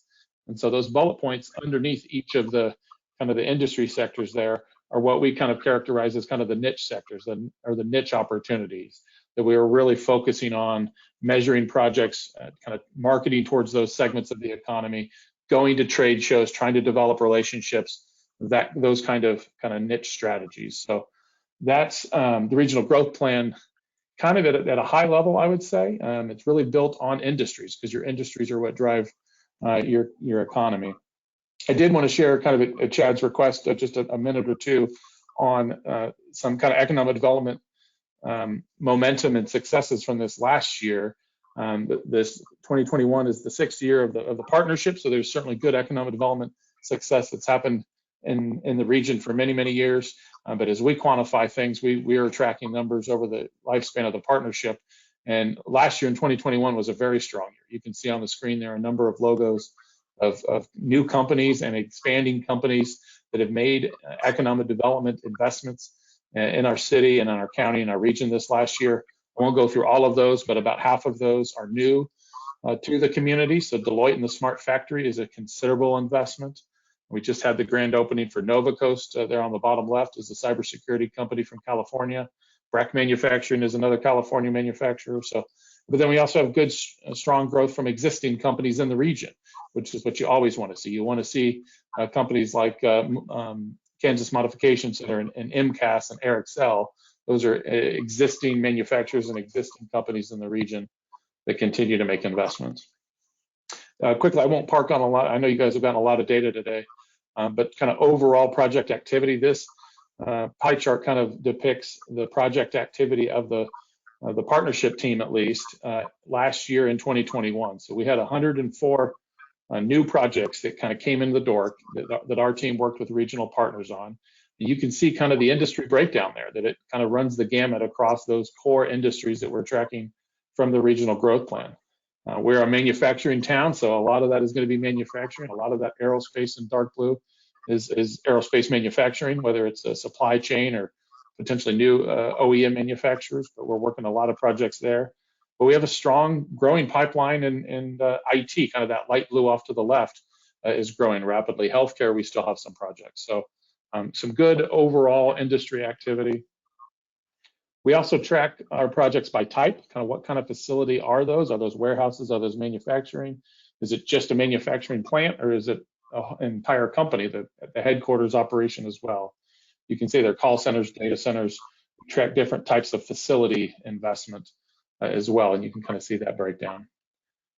And so those bullet points underneath each of the kind of the industry sectors there are what we kind of characterize as kind of the niche sectors, or the niche opportunities that we are really focusing on, measuring projects, kind of marketing towards those segments of the economy, going to trade shows, trying to develop relationships, those kind of niche strategies. So that's the Regional Growth Plan, kind of at a high level, I would say. It's really built on industries, because your industries are what drive your economy. I did want to share kind of at Chad's request just a minute or two on some kind of economic development momentum and successes from this last year. This 2021 is the 6th year of the partnership, so there's certainly good economic development success that's happened in the region for many, many years. But as we quantify things, we are tracking numbers over the lifespan of the partnership. And last year in 2021 was a very strong year. You can see on the screen there a number of logos of new companies and expanding companies that have made economic development investments in our city and in our county and our region this last year. I won't go through all of those, but about half of those are new to the community. So Deloitte and the Smart Factory is a considerable investment. We just had the grand opening for Nova Coast there on the bottom left, is a cybersecurity company from California. Breck Manufacturing is another California manufacturer. So, but then we also have good, strong growth from existing companies in the region, which is what you always want to see. You want to see companies like Kansas Modification Center and MCAS and Airexcel. Those are existing manufacturers and existing companies in the region that continue to make investments. Quickly, I won't park on a lot. I know you guys have gotten a lot of data today, but kind of overall project activity. This pie chart kind of depicts the project activity of the partnership team, at least last year in 2021. So we had 104 new projects that kind of came in the door that our team worked with regional partners on. And you can see kind of the industry breakdown there, that it kind of runs the gamut across those core industries that we're tracking from the Regional Growth Plan. We're a manufacturing town, so a lot of that is going to be manufacturing, a lot of that aerospace and dark blue is aerospace manufacturing, whether it's a supply chain or potentially new OEM manufacturers, but we're working a lot of projects there. But we have a strong growing pipeline in IT, kind of that light blue off to the left is growing rapidly. Healthcare, we still have some projects. So some good overall industry activity. We also track our projects by type, kind of what kind of facility are those? Are those warehouses? Are those manufacturing? Is it just a manufacturing plant, or is it an entire company, the headquarters operation as well? You can see their call centers, data centers, track different types of facility investment as well, and you can kind of see that breakdown.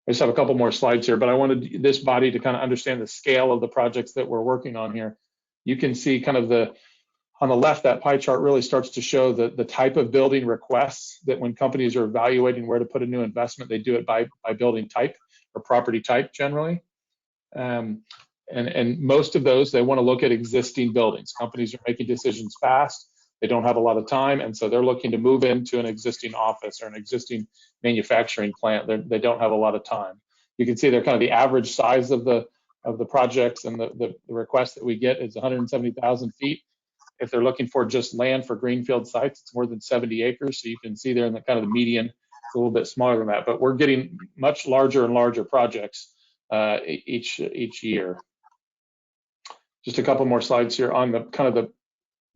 I just have a couple more slides here, but I wanted this body to kind of understand the scale of the projects that we're working on here. You can see kind of on the left, that pie chart really starts to show the type of building requests that when companies are evaluating where to put a new investment, they do it by building type or property type generally. And most of those, they want to look at existing buildings. Companies are making decisions fast. They don't have a lot of time, and so they're looking to move into an existing office or an existing manufacturing plant. They don't have a lot of time. You can see they're kind of the average size of the projects, and the request that we get is 170,000 feet. If they're looking for just land for greenfield sites, it's more than 70 acres. So you can see there in the kind of the median, it's a little bit smaller than that, but we're getting much larger and larger projects each year. Just a couple more slides here on the kind of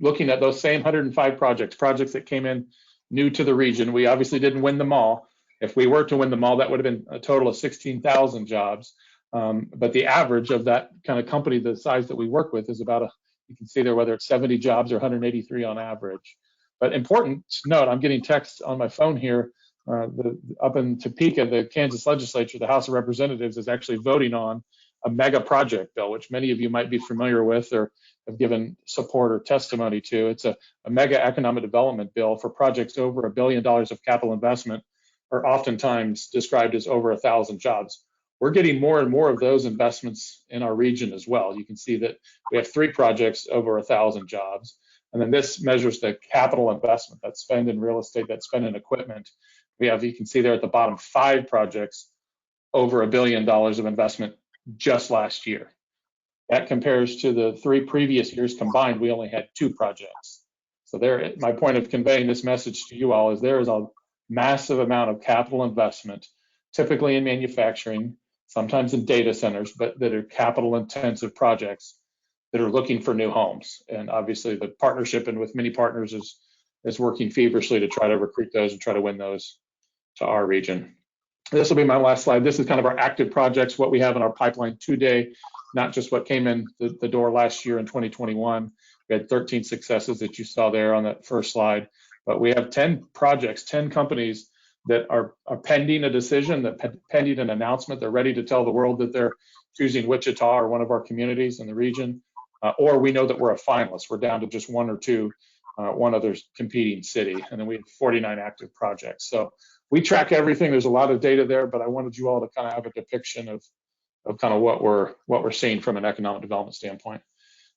looking at those same 105 projects that came in new to the region. We obviously didn't win them all. If we were to win them all, that would have been a total of 16,000 jobs. But the average of that kind of company, the size that we work with, is about you can see there whether it's 70 jobs or 183 on average. But important to note, I'm getting texts on my phone here. Up in Topeka, the Kansas legislature, the House of Representatives, is actually voting on a mega project bill, which many of you might be familiar with or have given support or testimony to. It's a mega economic development bill for projects over $1 billion of capital investment, or oftentimes described as over 1,000 jobs. We're getting more and more of those investments in our region as well. You can see that we have 3 projects over 1,000 jobs. And then this measures the capital investment, that's spend in real estate, that's spend in equipment. You can see there at the bottom, 5 projects over $1 billion of investment just last year. That compares to the 3 previous years combined, we only had 2 projects. So there, my point of conveying this message to you all is there is a massive amount of capital investment, typically in manufacturing, sometimes in data centers, but that are capital intensive projects that are looking for new homes. And obviously the partnership and with many partners is working feverishly to try to recruit those and try to win those to our region. This will be my last slide. This is kind of our active projects, what we have in our pipeline today, not just what came in the door last year in 2021. We had 13 successes that you saw there on that first slide, but we have 10 projects, 10 companies that are pending a decision, that pending an announcement. They're ready to tell the world that they're choosing Wichita or one of our communities in the region, or we know that we're a finalist. We're down to just 1 or 2, one other competing city, and then we have 49 active projects. So we track everything. There's a lot of data there, but I wanted you all to kind of have a depiction of kind of what we're seeing from an economic development standpoint.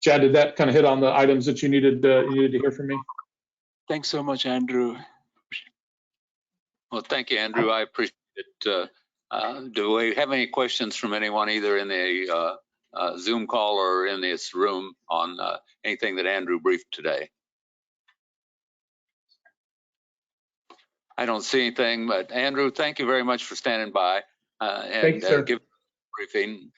Chad, did that kind of hit on the items that you needed to hear from me? Thanks so much, Andrew. Well, thank you, Andrew. I appreciate it. Do we have any questions from anyone, either in the Zoom call or in this room, on anything that Andrew briefed today? I don't see anything, but Andrew, thank you very much for standing by and giving a briefing.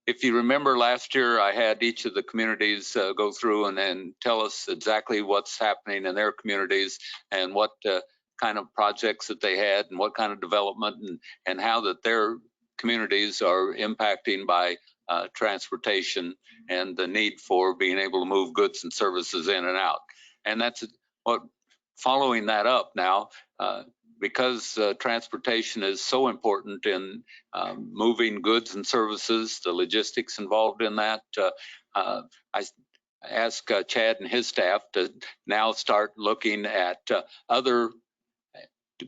If you remember last year, I had each of the communities go through and then tell us exactly what's happening in their communities and what kind of projects that they had and what kind of development and how that their communities are impacting by transportation and the need for being able to move goods and services in and out. And that's what, following that up now, because transportation is so important in moving goods and services, the logistics involved in that, I asked Chad and his staff to now start looking at other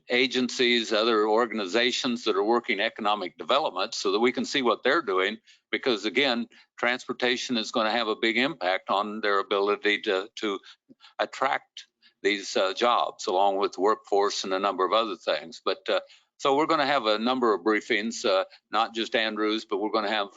agencies, other organizations that are working economic development so that we can see what they're doing, because again, transportation is going to have a big impact on their ability to attract these jobs, along with workforce and a number of other things. But So we're going to have a number of briefings, not just Andrews, but we're going to have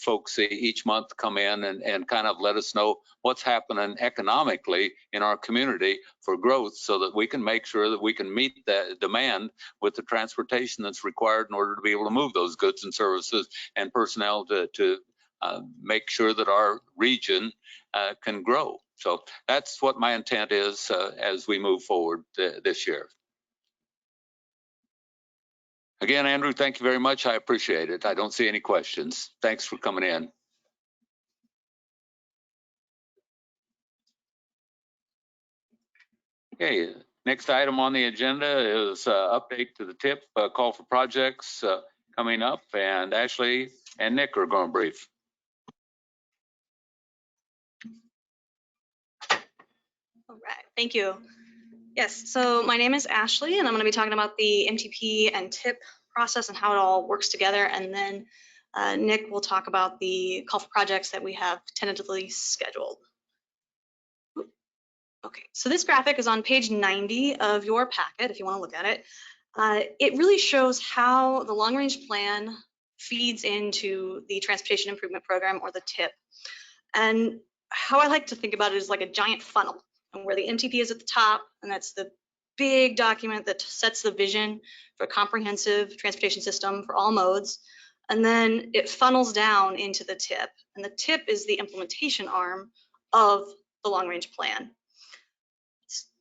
folks each month come in and kind of let us know what's happening economically in our community for growth so that we can make sure that we can meet the demand with the transportation that's required in order to be able to move those goods and services and personnel to make sure that our region can grow. So that's what my intent is as we move forward this year. Again, Andrew, thank you very much. I appreciate it. I don't see any questions. Thanks for coming in. Okay, next item on the agenda is update to the TIP call for projects coming up, and Ashley and Nick are going to brief. All right, thank you. Yes, so my name is Ashley, and I'm going to be talking about the MTP and TIP process and how it all works together. And then Nick will talk about the call for projects that we have tentatively scheduled. Okay, so this graphic is on page 90 of your packet, if you want to look at it. It really shows how the long-range plan feeds into the Transportation Improvement Program, or the TIP. And how I like to think about it is like a giant funnel, and where the MTP is at the top, and that's the big document that sets the vision for a comprehensive transportation system for all modes. And then it funnels down into the TIP, and the TIP is the implementation arm of the long-range plan.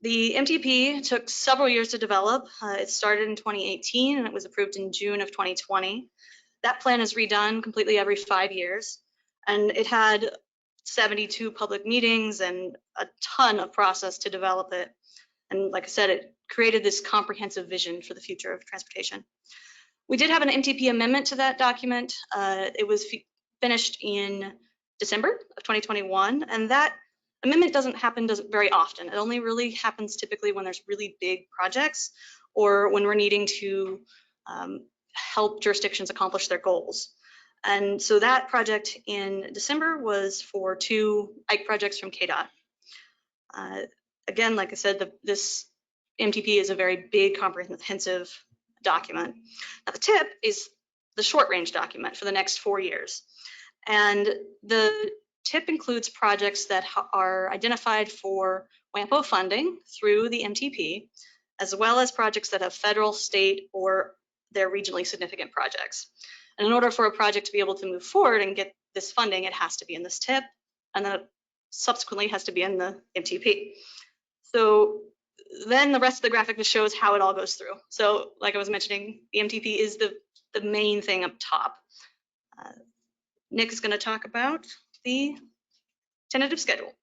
The MTP took several years to develop. It started in 2018 and it was approved in June of 2020. That plan is redone completely every 5 years, and it had 72 public meetings and a ton of process to develop it. And like I said, it created this comprehensive vision for the future of transportation. We did have an MTP amendment to that document. It was finished in December of 2021, and that amendment doesn't happen very often. It only really happens typically when there's really big projects or when we're needing to help jurisdictions accomplish their goals. And so that project in December was for 2 IKE projects from KDOT. Again, like I said, this MTP is a very big, comprehensive document. Now, the TIP is the short range document for the next 4 years. And the TIP includes projects that are identified for WAMPO funding through the MTP, as well as projects that have federal, state, or they're regionally significant projects. And in order for a project to be able to move forward and get this funding, it has to be in this TIP, and then it subsequently has to be in the MTP. So then the rest of the graphic just shows how it all goes through. So like I was mentioning, the MTP is the main thing up top. Nick is going to talk about the tentative schedule.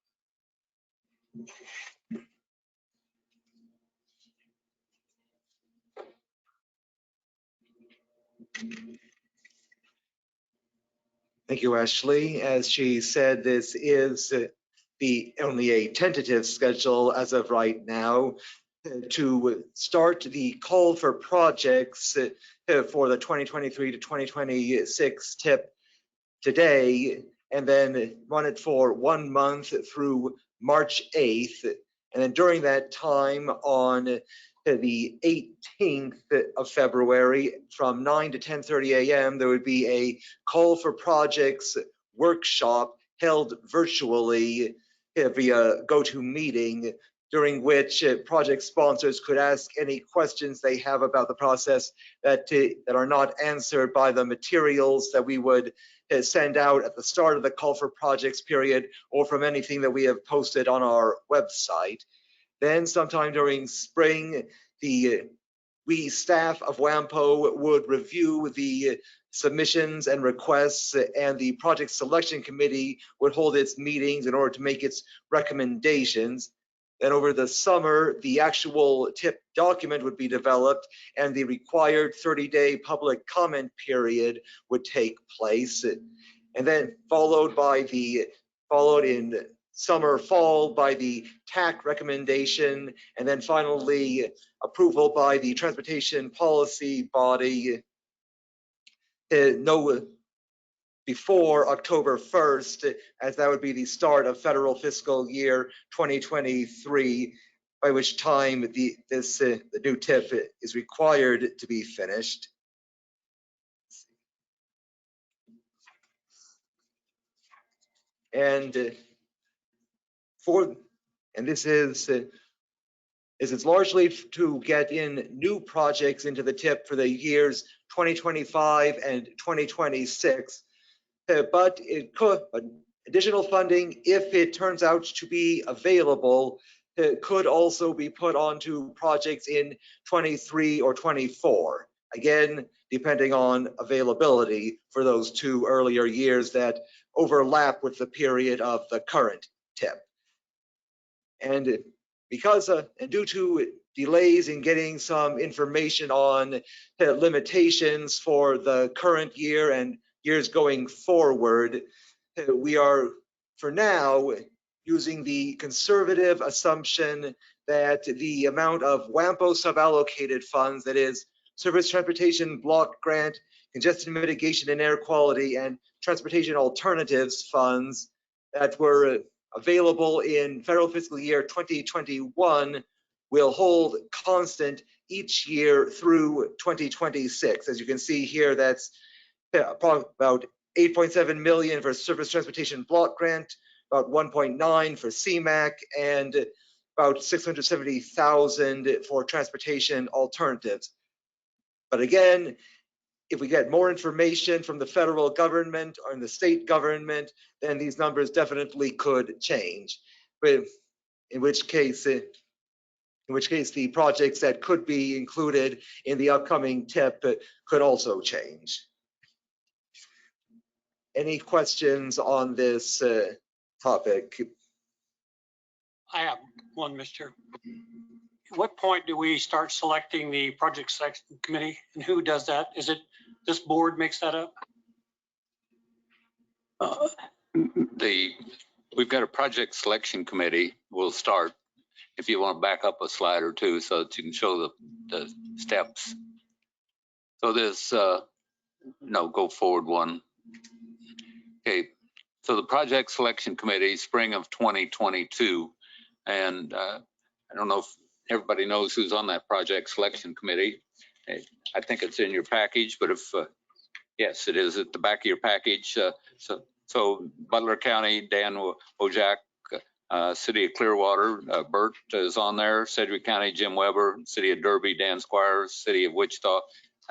Thank you, Ashley. As she said, this is only a tentative schedule as of right now. To start the call for projects for the 2023 to 2026 TIP today, and then run it for 1 month through March 8th. And then during that time on the 18th of February from 9 to 10:30 a.m., there would be a call for projects workshop held virtually via GoToMeeting, during which project sponsors could ask any questions they have about the process that are not answered by the materials that we would send out at the start of the call for projects period, or from anything that we have posted on our website. Then sometime during spring, we staff of WAMPO would review the submissions and requests, and the project selection committee would hold its meetings in order to make its recommendations. Then over the summer, the actual TIP document would be developed, and the required 30-day public comment period would take place. And then followed in summer, fall by the TAC recommendation, and then finally approval by the transportation policy body before October 1st, as that would be the start of federal fiscal year 2023. by which time the new tip is required to be finished. And this is largely to get in new projects into the tip for the years 2025 and 2026. But it could, additional funding, if it turns out to be available, could also be put onto projects in 23 or 24. Again, depending on availability for those 2 earlier years that overlap with the period of the current tip. And because and due to delays in getting some information on limitations for the current year and years going forward, we are for now using the conservative assumption that the amount of WAMPO suballocated funds, that is Surface Transportation Block Grant, Congestion Mitigation and Air Quality, and Transportation Alternatives funds that were available in federal fiscal year 2021 will hold constant each year through 2026. As you can see here, that's about 8.7 million for Surface Transportation Block Grant, about 1.9 for CMAQ, and about 670,000 for Transportation Alternatives. But again, if we get more information from the federal government or in the state government, then these numbers definitely could change. But in which case the projects that could be included in the upcoming TIP could also change. Any questions on this topic? I have one, Mr. At what point do we start selecting the project selection committee, and who does that? Is it this board makes that up? We've got a project selection committee. We'll start, if you want to back up a slide or two so that you can show the steps. So there's, no, go forward one. Okay, so the project selection committee, spring of 2022. And I don't know if everybody knows who's on that project selection committee. I think it's in your package, but if, yes, it is at the back of your package. So Butler County, Dan Wojak, City of Clearwater, Bert is on there. Sedgwick County, Jim Weber. City of Derby, Dan Squires. City of Wichita,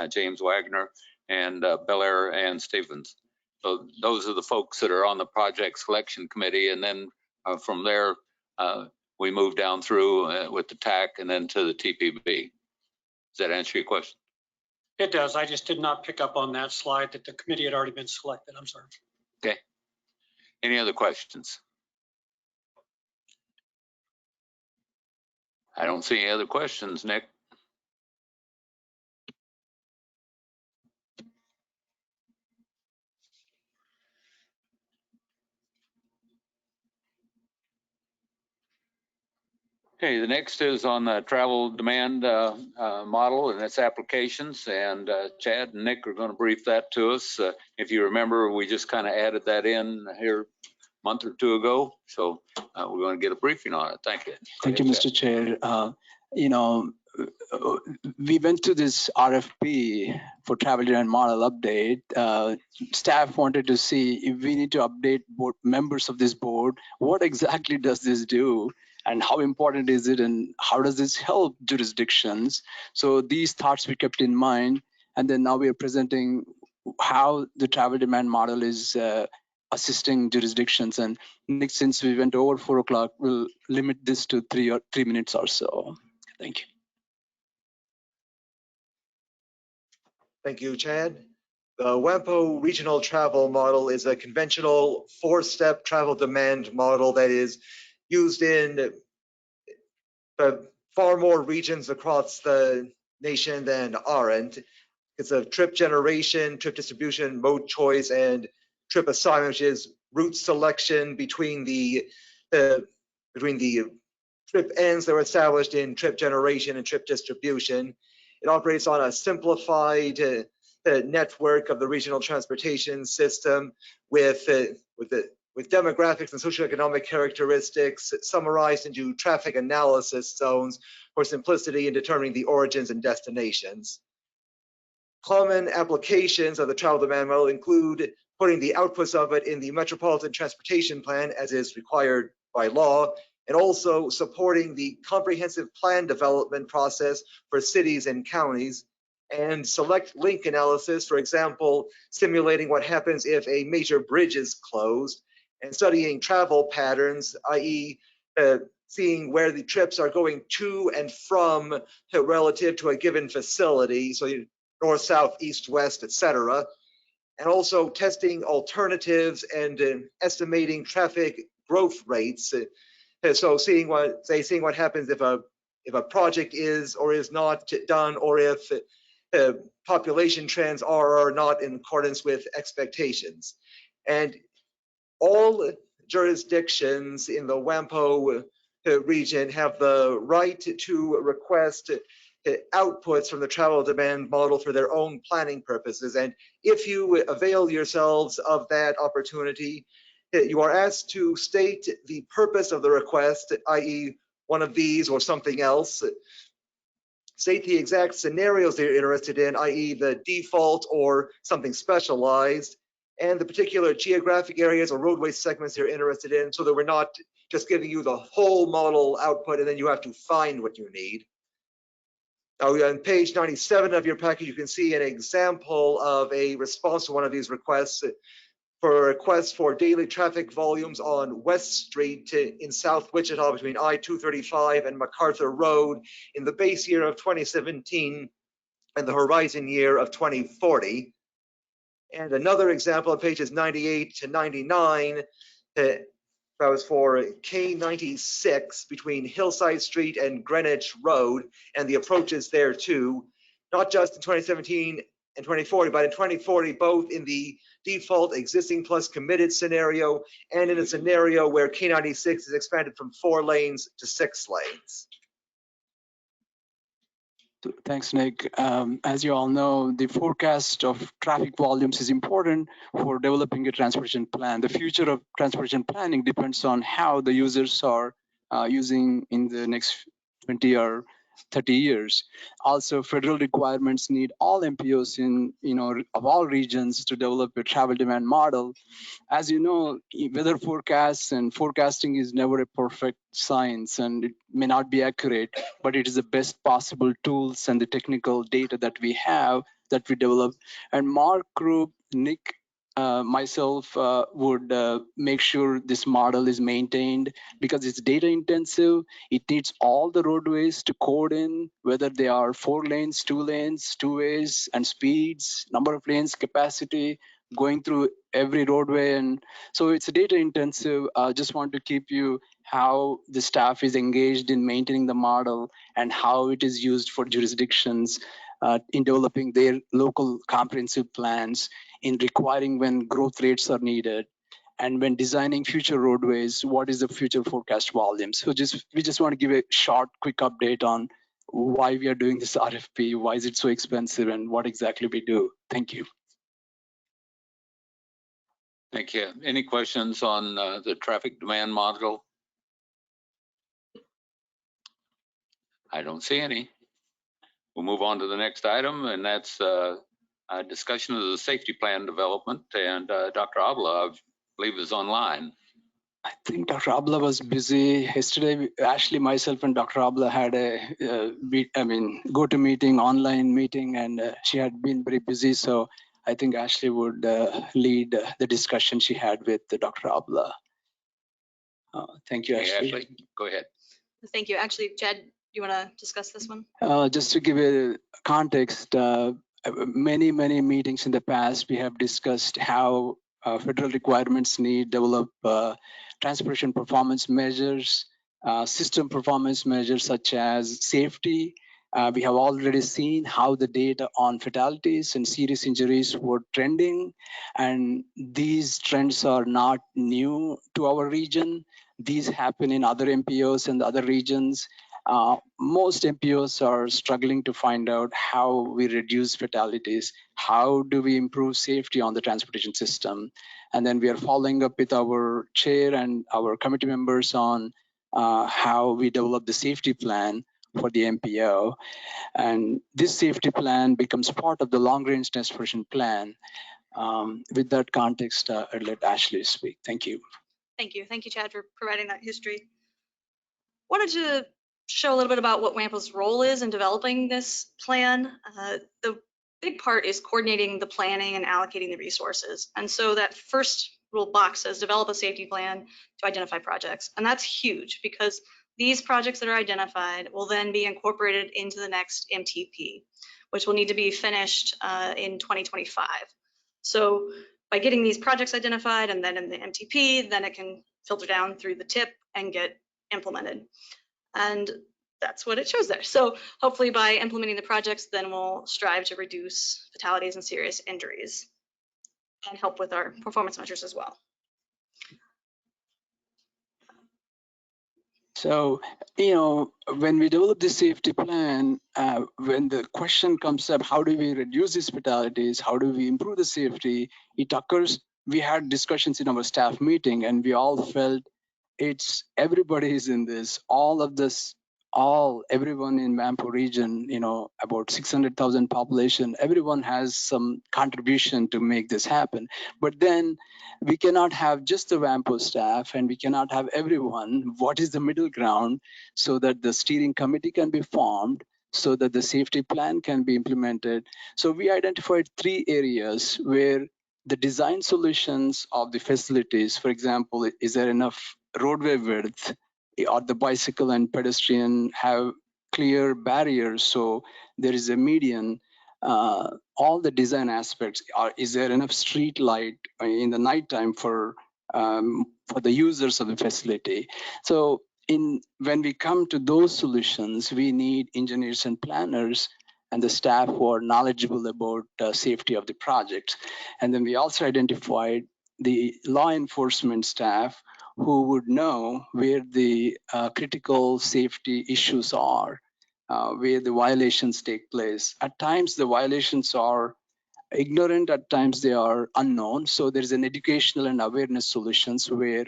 James Wagner, and Bel Air and Stevens. So those are the folks that are on the project selection committee. And then from there, we move down through with the TAC and then to the TPB. Does that answer your question? It does. I just did not pick up on that slide that the committee had already been selected. I'm sorry. Okay. Any other questions? I don't see any other questions, Nick. Okay, the next is on the travel demand model and its applications, and Chad and Nick are going to brief that to us. If you remember, we just kind of added that in here a month or two ago, so we're going to get a briefing on it. Thank you. Thank you, Mr. Chair. You know, we went to this RFP for travel demand model update. Staff wanted to see if we need to update board members of this board. What exactly does this do? And how important is it, and how does this help jurisdictions? So these thoughts we kept in mind, and then now we are presenting how the travel demand model is assisting jurisdictions. And Nick, since we went over 4 o'clock, we'll limit this to 3 minutes or so. Thank you. Thank you, Chad. The WAMPO regional travel model is a conventional 4-step travel demand model that is used in far more regions across the nation than aren't. It's a trip generation, trip distribution, mode choice, and trip assignment, which is route selection between the trip ends that were established in trip generation and trip distribution. It operates on a simplified network of the regional transportation system with the with demographics and socioeconomic characteristics summarized into traffic analysis zones for simplicity in determining the origins and destinations. Common applications of the travel demand model include putting the outputs of it in the Metropolitan Transportation Plan as is required by law, and also supporting the comprehensive plan development process for cities and counties, and select link analysis, for example, simulating what happens if a major bridge is closed, and studying travel patterns, i.e. Seeing where the trips are going to and from relative to a given facility, so north, south, east, west, etc. And also testing alternatives and estimating traffic growth rates. So seeing what happens if a project is or is not done, or if population trends are or are not in accordance with expectations. And all jurisdictions in the WAMPO region have the right to request outputs from the travel demand model for their own planning purposes. And if you avail yourselves of that opportunity, you are asked to state the purpose of the request, i.e. one of these or something else. State the exact scenarios that you're interested in, i.e. the default or something specialized, and the particular geographic areas or roadway segments you're interested in, so that we're not just giving you the whole model output and then you have to find what you need. Now, on page 97 of your package, you can see an example of a response to one of these requests. For a request for daily traffic volumes on West Street in South Wichita between I-235 and MacArthur Road in the base year of 2017 and the horizon year of 2040. And another example on pages 98 to 99, that was for K96 between Hillside Street and Greenwich Road and the approaches there too, not just in 2017 and 2040, but in 2040, both in the default existing plus committed scenario and in a scenario where K96 is expanded from 4 lanes to 6 lanes. Thanks, Nick. As you all know, the forecast of traffic volumes is important for developing a transportation plan. The future of transportation planning depends on how the users are using in the next 20 or 30 years. Also, federal requirements need all MPOs of all regions to develop a travel demand model. As you know, weather forecasts and forecasting is never a perfect science, and it may not be accurate, but it is the best possible tools and the technical data that we have that we develop. And Mark Group, Nick, myself would make sure this model is maintained because it's data intensive. It needs all the roadways to code in, whether they are 4 lanes, 2 lanes, 2 ways, and speeds, number of lanes, capacity, going through every roadway. And so it's data intensive. Just want to keep you how the staff is engaged in maintaining the model and how it is used for jurisdictions in developing their local comprehensive plans, in requiring when growth rates are needed, and when designing future roadways, what is the future forecast volume. So we just want to give a short, quick update on why we are doing this RFP, why is it so expensive, and what exactly we do. Thank you. Thank you. Any questions on the traffic demand model? I don't see any. We'll move on to the next item, and that's a discussion of the safety plan development. And Dr. Abla, I believe, is online. I think Dr. Abla was busy yesterday. Ashley, myself, and Dr. Abla had a go-to-meeting, online meeting, and she had been very busy. So I think Ashley would lead the discussion she had with Dr. Abla. Thank you, Ashley. Ashley, go ahead. Thank you. Actually, Chad, you want to discuss this one? Just to give a context, many meetings in the past, we have discussed how federal requirements need develop transportation performance measures, system performance measures such as safety. We have already seen how the data on fatalities and serious injuries were trending, and these trends are not new to our region. These happen in other MPOs and other regions. Most MPOs are struggling to find out how we reduce fatalities, how do we improve safety on the transportation system. And then we are following up with our chair and our committee members on how we develop the safety plan for the MPO. And this safety plan becomes part of the long-range transportation plan. With that context, I'd let Ashley speak. Thank you. Thank you. Thank you, Chad, for providing that history. Wanted to show a little bit about what WAMPO's role is in developing this plan. The big part is coordinating the planning and allocating the resources. And so that first little box says develop a safety plan to identify projects. And that's huge because these projects that are identified will then be incorporated into the next MTP, which will need to be finished in 2025. So by getting these projects identified and then in the MTP, then it can filter down through the TIP and get implemented. And that's what it shows there. So hopefully by implementing the projects, then we'll strive to reduce fatalities and serious injuries and help with our performance measures as well. So, when we develop the safety plan, when the question comes up, how do we reduce these fatalities? How do we improve the safety? It occurs, we had discussions in our staff meeting and we all felt everybody is in this, everyone in WAMPO region, about 600,000 population, everyone has some contribution to make this happen. But then we cannot have just the WAMPO staff and we cannot have everyone. What is the middle ground so that the steering committee can be formed, so that the safety plan can be implemented? So we identified 3 areas where the design solutions of the facilities, for example, is there enough roadway width, or the bicycle and pedestrian have clear barriers so there is a median, all the design aspects, is there enough street light in the nighttime for the users of the facility? So when we come to those solutions, we need engineers and planners and the staff who are knowledgeable about safety of the project. And then we also identified the law enforcement staff who would know where the critical safety issues are, where the violations take place. At times, the violations are ignorant, at times they are unknown. So there's an educational and awareness solutions where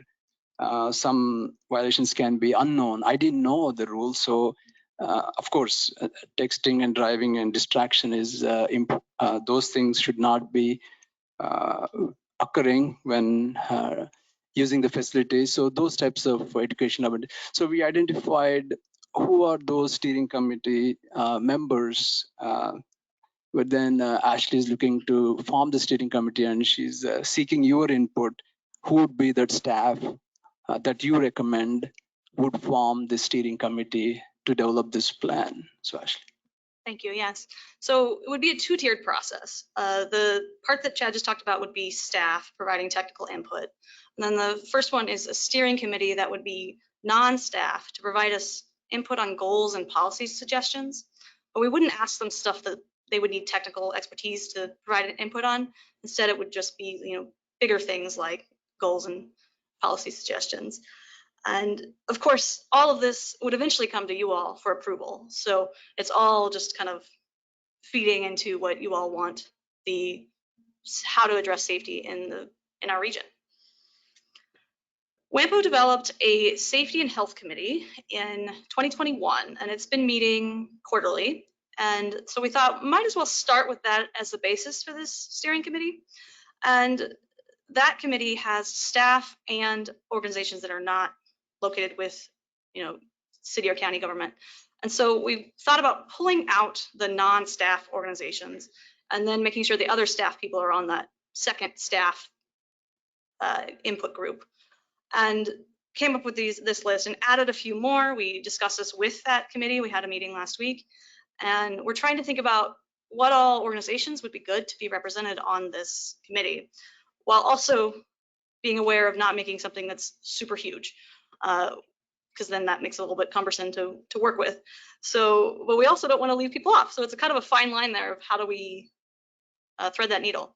some violations can be unknown. I didn't know the rules, so of course, texting and driving and distraction is those things should not be occurring when using the facilities. So those types of education. So we identified who are those steering committee members. But then Ashley is looking to form the steering committee and she's seeking your input. Who would be that staff that you recommend would form the steering committee to develop this plan? So Ashley. Thank you. Yes. So it would be a 2-tiered process. The part that Chad just talked about would be staff providing technical input. And then the first one is a steering committee that would be non-staff to provide us input on goals and policy suggestions. But we wouldn't ask them stuff that they would need technical expertise to provide an input on. Instead, it would just be, bigger things like goals and policy suggestions. And of course, all of this would eventually come to you all for approval. So it's all just kind of feeding into what you all want, how to address safety in our region. WAMPO developed a safety and health committee in 2021, and it's been meeting quarterly. And so we thought might as well start with that as the basis for this steering committee. And that committee has staff and organizations that are not located with, city or county government. And so we thought about pulling out the non-staff organizations and then making sure the other staff people are on that second staff input group, and came up with this list and added a few more. We discussed this with that committee. We had a meeting last week, and we're trying to think about what all organizations would be good to be represented on this committee, while also being aware of not making something that's super huge, because then that makes it a little bit cumbersome to work with. So, but we also don't want to leave people off. So it's a kind of a fine line there of how do we thread that needle.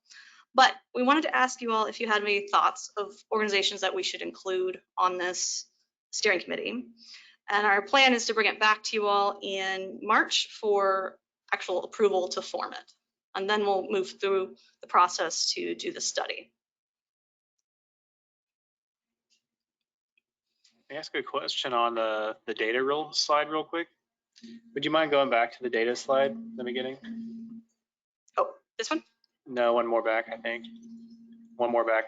But we wanted to ask you all if you had any thoughts of organizations that we should include on this steering committee. And our plan is to bring it back to you all in March for actual approval to form it. And then we'll move through the process to do the study. Can I ask a question on the data slide real quick? Would you mind going back to the data slide in the beginning? Oh, this one? No, one more back, I think. One more back.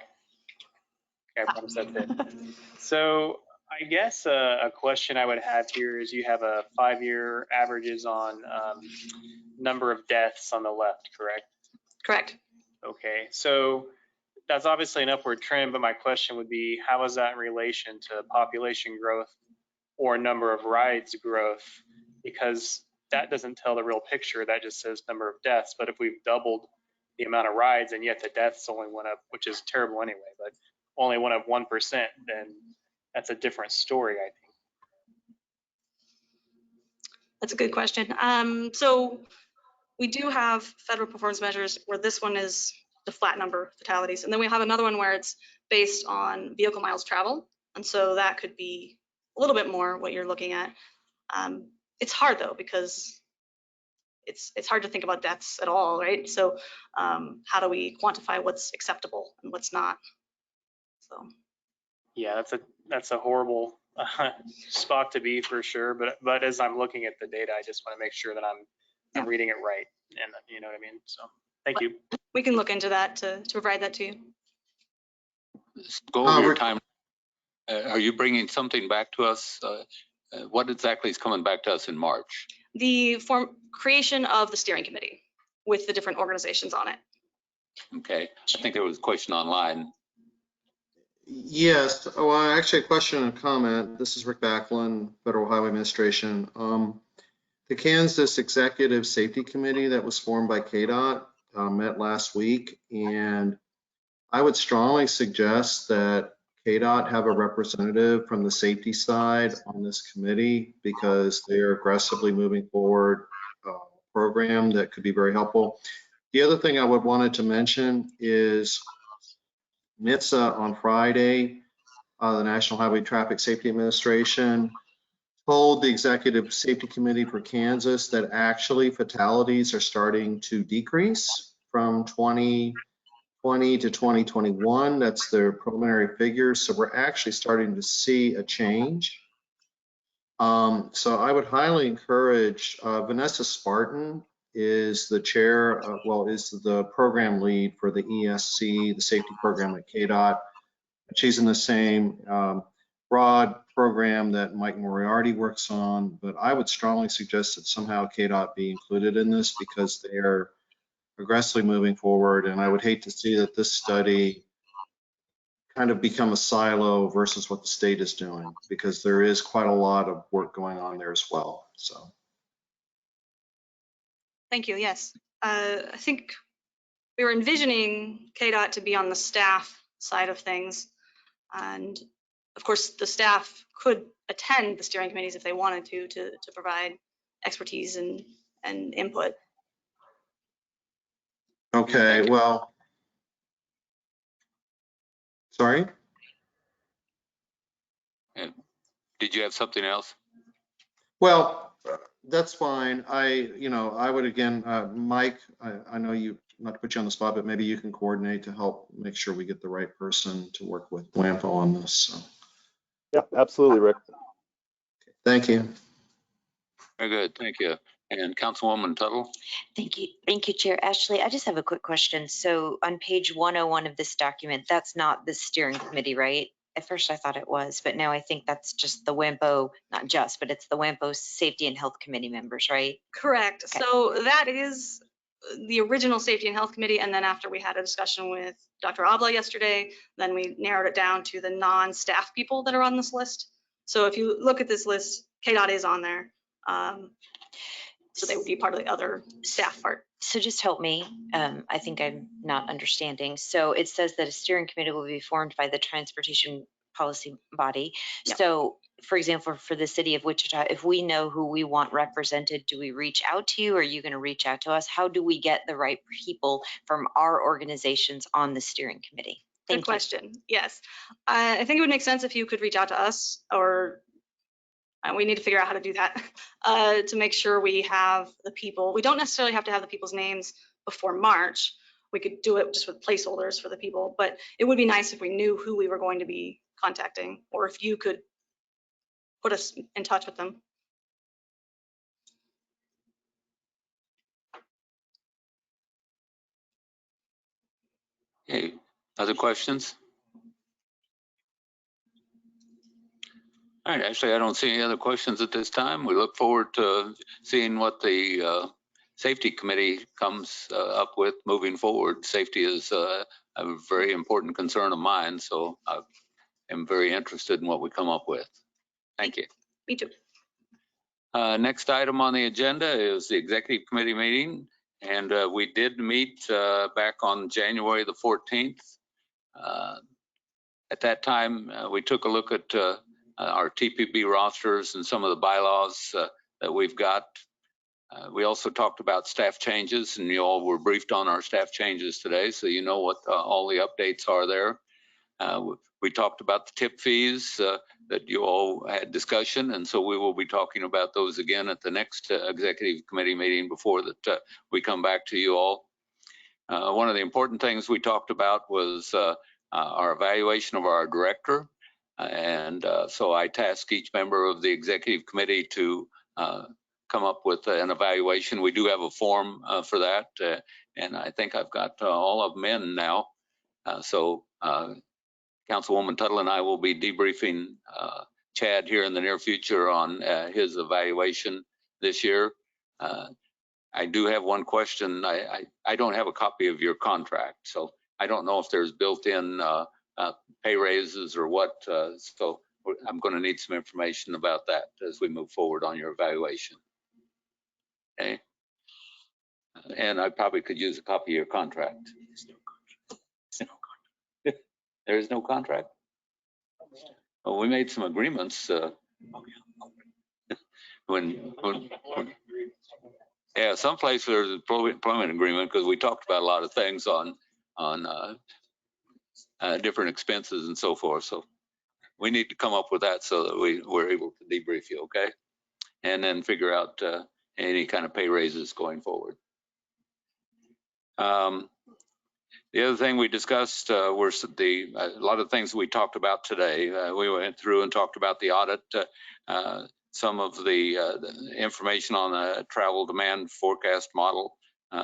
Okay, I promise that's it. So I guess a question I would have here is you have a 5-year averages on number of deaths on the left, correct? Correct. Okay, so that's obviously an upward trend, but my question would be, how is that in relation to population growth or number of rides growth? Because that doesn't tell the real picture, that just says number of deaths. But if we've doubled the amount of rides and yet the deaths only went up, which is terrible anyway, but only went up 1%, then that's a different story, I think. That's a good question. So we do have federal performance measures where this one is the flat number of fatalities. And then we have another one where it's based on vehicle miles traveled. And so that could be a little bit more what you're looking at. It's hard though, because it's hard to think about deaths at all, right? So how do we quantify what's acceptable and what's not? So yeah, that's a horrible spot to be for sure. But as I'm looking at the data, I just want to make sure that I'm reading it right, and you know what I mean. So thank you. We can look into that to provide that to you. Go over your time. Are you bringing something back to us? What exactly is coming back to us in March? The creation of the steering committee with the different organizations on it. Okay, I think there was a question online. Yes, well, actually a question and a comment. This is Rick Backlund, Federal Highway Administration. The Kansas Executive Safety Committee that was formed by KDOT met last week, and I would strongly suggest that KDOT have a representative from the safety side on this committee, because they're aggressively moving forward a program that could be very helpful. The other thing I would wanted to mention is NHTSA on Friday, the National Highway Traffic Safety Administration told the Executive Safety Committee for Kansas that actually fatalities are starting to decrease from 2020 to 2021. That's their preliminary figures. So we're actually starting to see a change. So I would highly encourage, Vanessa Spartan is the chair, is the program lead for the ESC, the safety program at KDOT. She's in the same broad program that Mike Moriarty works on, but I would strongly suggest that somehow KDOT be included in this, because they are aggressively moving forward. And I would hate to see that this study kind of become a silo versus what the state is doing, because there is quite a lot of work going on there as well. So. Thank you. Yes, I think we were envisioning KDOT to be on the staff side of things, and of course the staff could attend the steering committees if they wanted to provide expertise and input. Okay, well, sorry. Did you have something else? Well, that's fine. I would again, Mike, I know you, not to put you on the spot, but maybe you can coordinate to help make sure we get the right person to work with WAMPO on this. So. Yeah, absolutely, Rick. Thank you. Very good, thank you. And Councilwoman Tuttle. Thank you, Chair. Ashley, I just have a quick question. So on page 101 of this document, that's not the steering committee, right? At first I thought it was, but now I think that's just the WAMPO, not just, but it's the WAMPO Safety and Health Committee members, right? Correct. Okay. So that is the original Safety and Health Committee, and then after we had a discussion with Dr. Abla yesterday, then we narrowed it down to the non-staff people that are on this list. So if you look at this list, KDOT is on there. So they would be part of the other staff part. So just help me. I think I'm not understanding. So it says that a steering committee will be formed by the transportation policy body. Yep. So for example, for the city of Wichita, if we know who we want represented, do we reach out to you, or are you going to reach out to us? How do we get the right people from our organizations on the steering committee? Good question. Yes. I think it would make sense if you could reach out to us, or And we need to figure out how to do that to make sure we have the people. We don't necessarily have to have the people's names before March. We could do it just with placeholders for the people, but it would be nice if we knew who we were going to be contacting, or if you could put us in touch with them. Okay, other questions? All right, actually, I don't see any other questions at this time. We look forward to seeing what the safety committee comes up with moving forward. Safety is a very important concern of mine, so I am very interested in what we come up with. Thank you. Me too. Next item on the agenda is the executive committee meeting, and we did meet back on January the 14th. At that time, we took a look at our TPB rosters and some of the bylaws that we've got. We also talked about staff changes, and you all were briefed on our staff changes today, so you know what all the updates are there. We talked about the tip fees that you all had discussion, and so we will be talking about those again at the next executive committee meeting before that we come back to you all. One of the important things we talked about was our evaluation of our director, and so I tasked each member of the executive committee to come up with an evaluation. We do have a form for that, and I think I've got all of them in now. So Councilwoman Tuttle and I will be debriefing Chad here in the near future on his evaluation this year. I do have one question. I don't have a copy of your contract, so I don't know if there's built-in pay raises or what. So I'm going to need some information about that as we move forward on your evaluation. Okay. And I probably could use a copy of your contract. There is no contract? Well, we made some agreements when yeah, some places there's an employment agreement because we talked about a lot of things on different expenses and so forth. So we need to come up with that so that we're able to debrief you, okay? And then figure out any kind of pay raises going forward. The other thing we discussed were a lot of things we talked about today. We went through and talked about the audit, some of the information on the travel demand forecast model,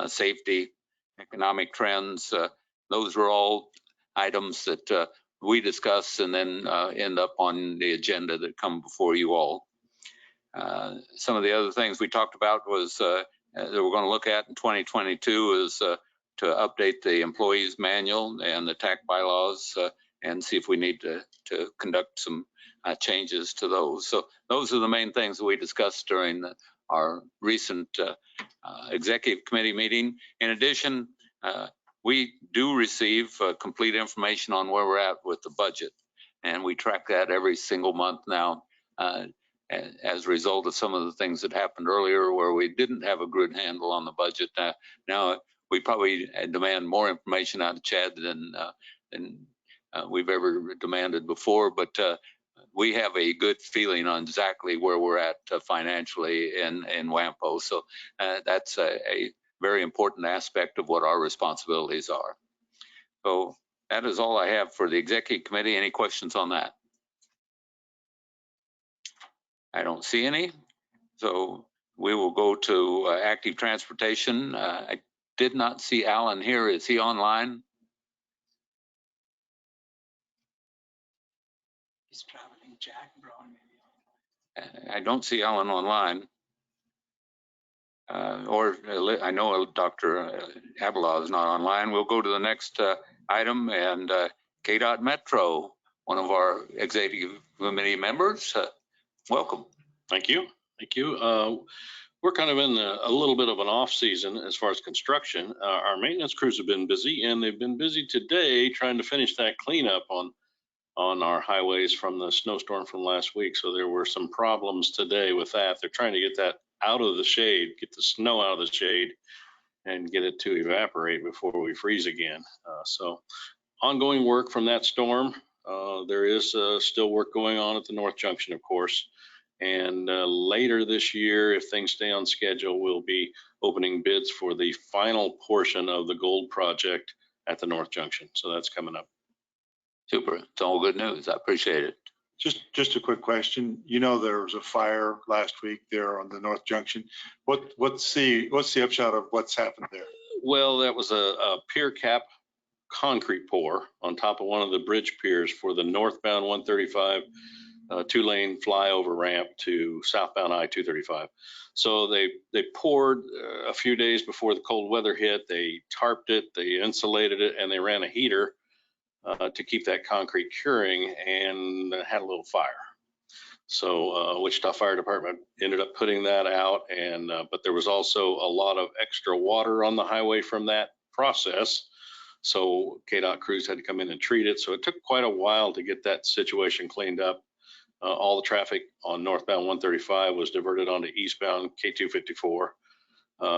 safety, economic trends. Those were all items that we discuss and then end up on the agenda that come before you all. Some of the other things we talked about was that we're going to look at in 2022 is to update the employees manual and the TAC bylaws and see if we need to conduct some changes to those. So those are the main things that we discussed during our recent executive committee meeting. In addition, we do receive complete information on where we're at with the budget, and we track that every single month now as a result of some of the things that happened earlier where we didn't have a good handle on the budget. Now we probably demand more information out of Chad than we've ever demanded before, but we have a good feeling on exactly where we're at financially in WAMPO. So that's a very important aspect of what our responsibilities are. So that is all I have for the executive committee. Any questions on that? I don't see any. So we will go to active transportation. I did not see Alan here. Is he online? He's traveling, Jack Brown. I don't see Alan online. Or I know Dr. Abelard is not online. We'll go to the next item, and KDOT Metro, one of our executive committee members. Welcome. Thank you. Thank you. We're kind of in a little bit of an off season as far as construction. Our maintenance crews have been busy, and they've been busy today trying to finish that cleanup on our highways from the snowstorm from last week. So there were some problems today with that. They're trying to get that out of the shade, get the snow out of the shade, and get it to evaporate before we freeze again. So ongoing work from that storm. There is still work going on at the North Junction, of course. And later this year, if things stay on schedule, we'll be opening bids for the final portion of the gold project at the North Junction. So that's coming up. Super. It's all good news. I appreciate it. Just a quick question. You know, there was a fire last week there on the North Junction. What's the upshot of what's happened there? Well, that was a pier cap concrete pour on top of one of the bridge piers for the northbound 135 two-lane flyover ramp to southbound I-235. So they poured a few days before the cold weather hit. They tarped it, they insulated it, and they ran a heater to keep that concrete curing, and had a little fire. So Wichita Fire Department ended up putting that out, and but there was also a lot of extra water on the highway from that process. So KDOT crews had to come in and treat it. So it took quite a while to get that situation cleaned up. All the traffic on northbound 135 was diverted onto eastbound K254.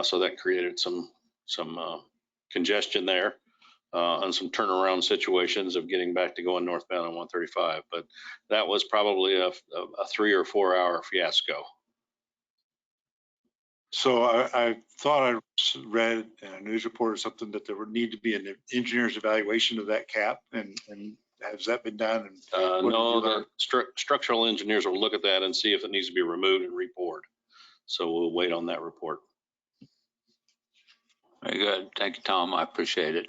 So that created some congestion there. And some turnaround situations of getting back to going northbound on 135. But that was probably a 3 or 4 hour fiasco. So I thought I read in a news report or something that there would need to be an engineer's evaluation of that cap, and has that been done? No, the structural engineers will look at that and see if it needs to be removed and repoured. So we'll wait on that report. Very good. Thank you, Tom. I appreciate it.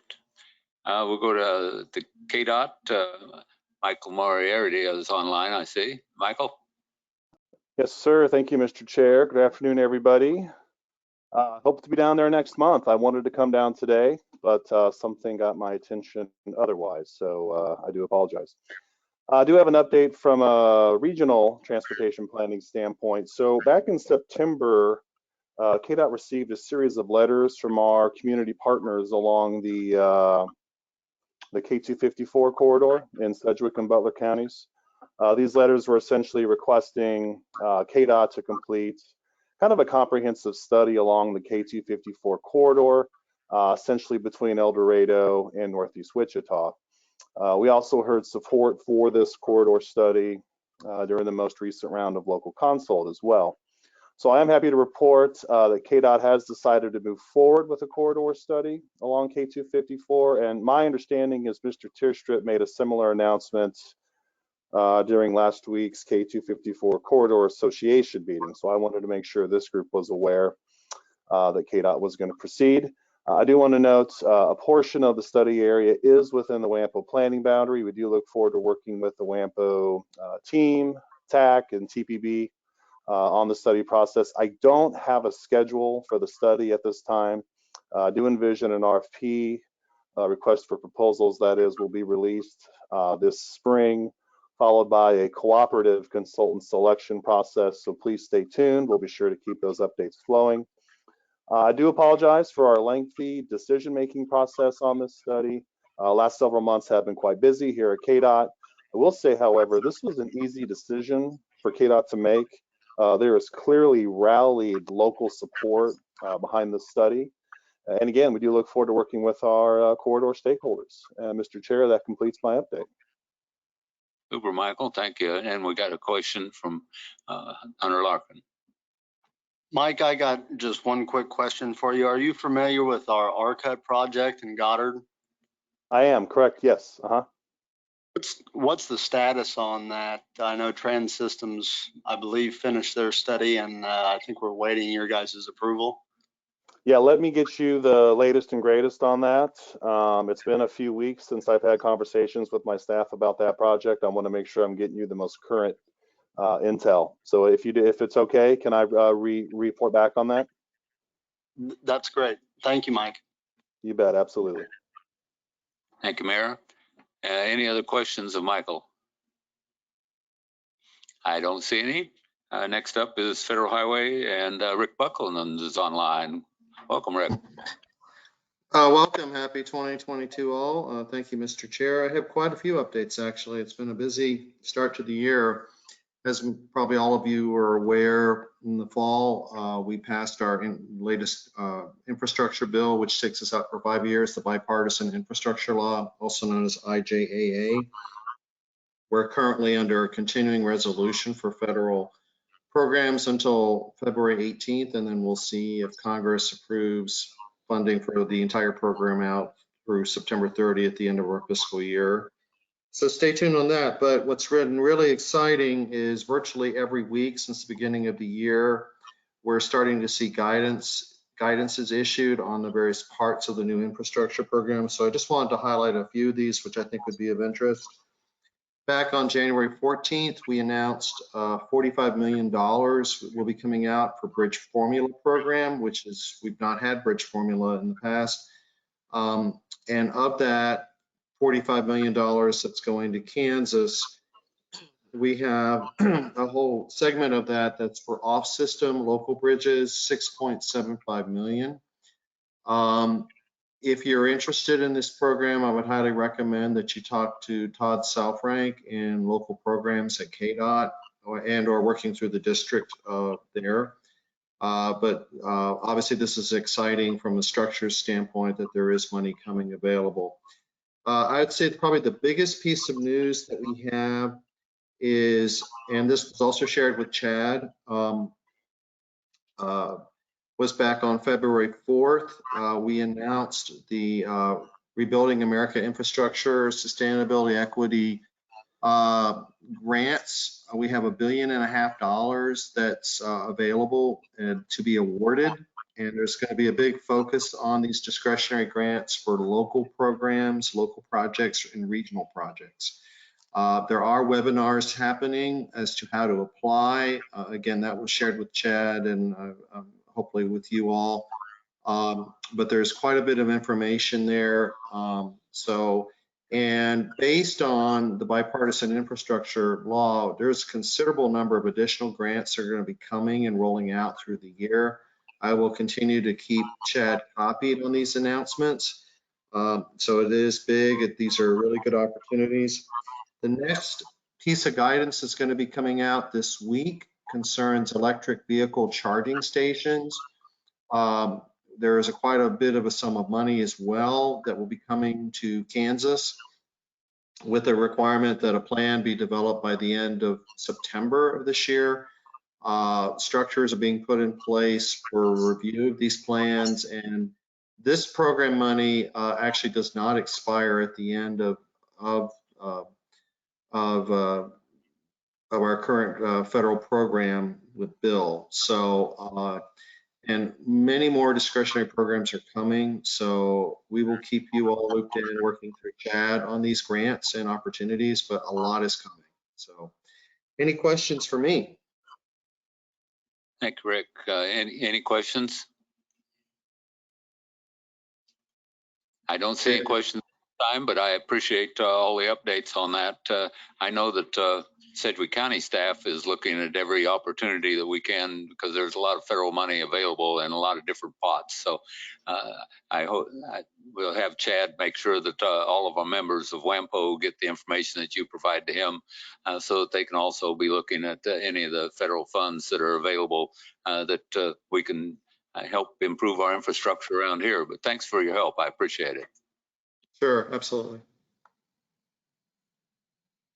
We'll go to the KDOT. Michael Moriarty is online, I see. Michael? Yes, sir. Thank you, Mr. Chair. Good afternoon, everybody. Hope to be down there next month. I wanted to come down today, but something got my attention otherwise, so I do apologize. I do have an update from a regional transportation planning standpoint. So back in September, KDOT received a series of letters from our community partners along the K254 corridor in Sedgwick and Butler counties. These letters were essentially requesting KDOT to complete kind of a comprehensive study along the K254 corridor, essentially between El Dorado and Northeast Wichita. We also heard support for this corridor study during the most recent round of local consult as well. So I am happy to report that KDOT has decided to move forward with a corridor study along K254. And my understanding is Mr. Tierstrip made a similar announcement during last week's K254 Corridor Association meeting. So I wanted to make sure this group was aware that KDOT was going to proceed. I do want to note a portion of the study area is within the WAMPO planning boundary. We do look forward to working with the WAMPO team, TAC, and TPB on the study process. I don't have a schedule for the study at this time. I do envision an RFP, request for proposals, that is, will be released this spring, followed by a cooperative consultant selection process. So please stay tuned. We'll be sure to keep those updates flowing. I do apologize for our lengthy decision-making process on this study. Last several months have been quite busy here at KDOT. I will say, however, this was an easy decision for KDOT to make. There is clearly rallied local support behind the study. And again, we do look forward to working with our corridor stakeholders. Mr. Chair, that completes my update. Super, Michael. Thank you. And we got a question from Hunter Larkin. Mike, I got just one quick question for you. Are you familiar with our RCUT project in Goddard? I am, correct, yes. What's the status on that? I know Trans Systems, I believe, finished their study, and I think we're waiting your guys' approval. Yeah, let me get you the latest and greatest on that. It's been a few weeks since I've had conversations with my staff about that project. I want to make sure I'm getting you the most current intel. So if it's okay, can I report back on that? That's great. Thank you, Mike. You bet, absolutely. Thank you, Mayor. Any other questions of Michael? I don't see any. Next up is Federal Highway, and Rick Buckland is online. Welcome, Rick. Welcome. Happy 2022 all. Thank you, Mr. Chair. I have quite a few updates, actually. It's been a busy start to the year. As probably all of you are aware, in the fall, we passed our latest infrastructure bill, which takes us out for 5 years, the Bipartisan Infrastructure Law, also known as IJAA. We're currently under a continuing resolution for federal programs until February 18th, and then we'll see if Congress approves funding for the entire program out through September 30th, the end of our fiscal year. So stay tuned on that. But what's been really exciting is virtually every week since the beginning of the year, we're starting to see guidances issued on the various parts of the new infrastructure program. So I just wanted to highlight a few of these, which I think would be of interest. Back on January 14th, we announced $45 million will be coming out for Bridge Formula program, which is, we've not had Bridge Formula in the past. And of that $45 million that's going to Kansas, we have a whole segment of that that's for off-system local bridges, $6.75 million. If you're interested in this program, I would highly recommend that you talk to Todd Southrank in local programs at KDOT or working through the district there. But obviously this is exciting from a structure standpoint that there is money coming available. I'd say probably the biggest piece of news that we have is, and this was also shared with Chad, was back on February 4th. We announced the Rebuilding America Infrastructure Sustainability Equity grants. We have $1.5 billion that's available to be awarded. And there's going to be a big focus on these discretionary grants for local programs, local projects, and regional projects. There are webinars happening as to how to apply. Again, that was shared with Chad and hopefully with you all. But there's quite a bit of information there. And based on the bipartisan infrastructure law, there's a considerable number of additional grants that are going to be coming and rolling out through the year. I will continue to keep Chad copied on these announcements. So it is big. These are really good opportunities. The next piece of guidance that's going to be coming out this week concerns electric vehicle charging stations. There is quite a bit of a sum of money as well that will be coming to Kansas with a requirement that a plan be developed by the end of September of this year. Structures are being put in place for review of these plans, and this program money actually does not expire at the end of our current federal program with Bill. So, and many more discretionary programs are coming. So we will keep you all looped in, working through Chad on these grants and opportunities, but a lot is coming. So any questions for me? Thank you, Rick. Any questions? I don't see any questions this time, but I appreciate all the updates on that. I know that Sedgwick County staff is looking at every opportunity that we can, because there's a lot of federal money available in a lot of different pots. So I hope we'll have Chad make sure that all of our members of WAMPO get the information that you provide to him, so that they can also be looking at any of the federal funds that are available that we can help improve our infrastructure around here. But thanks for your help. I appreciate it. Sure, absolutely.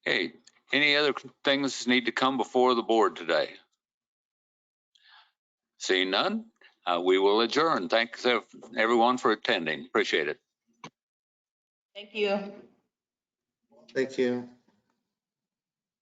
Hey, any other things need to come before the board today? Seeing none, we will adjourn. Thanks everyone for attending. Appreciate it. Thank you. Thank you.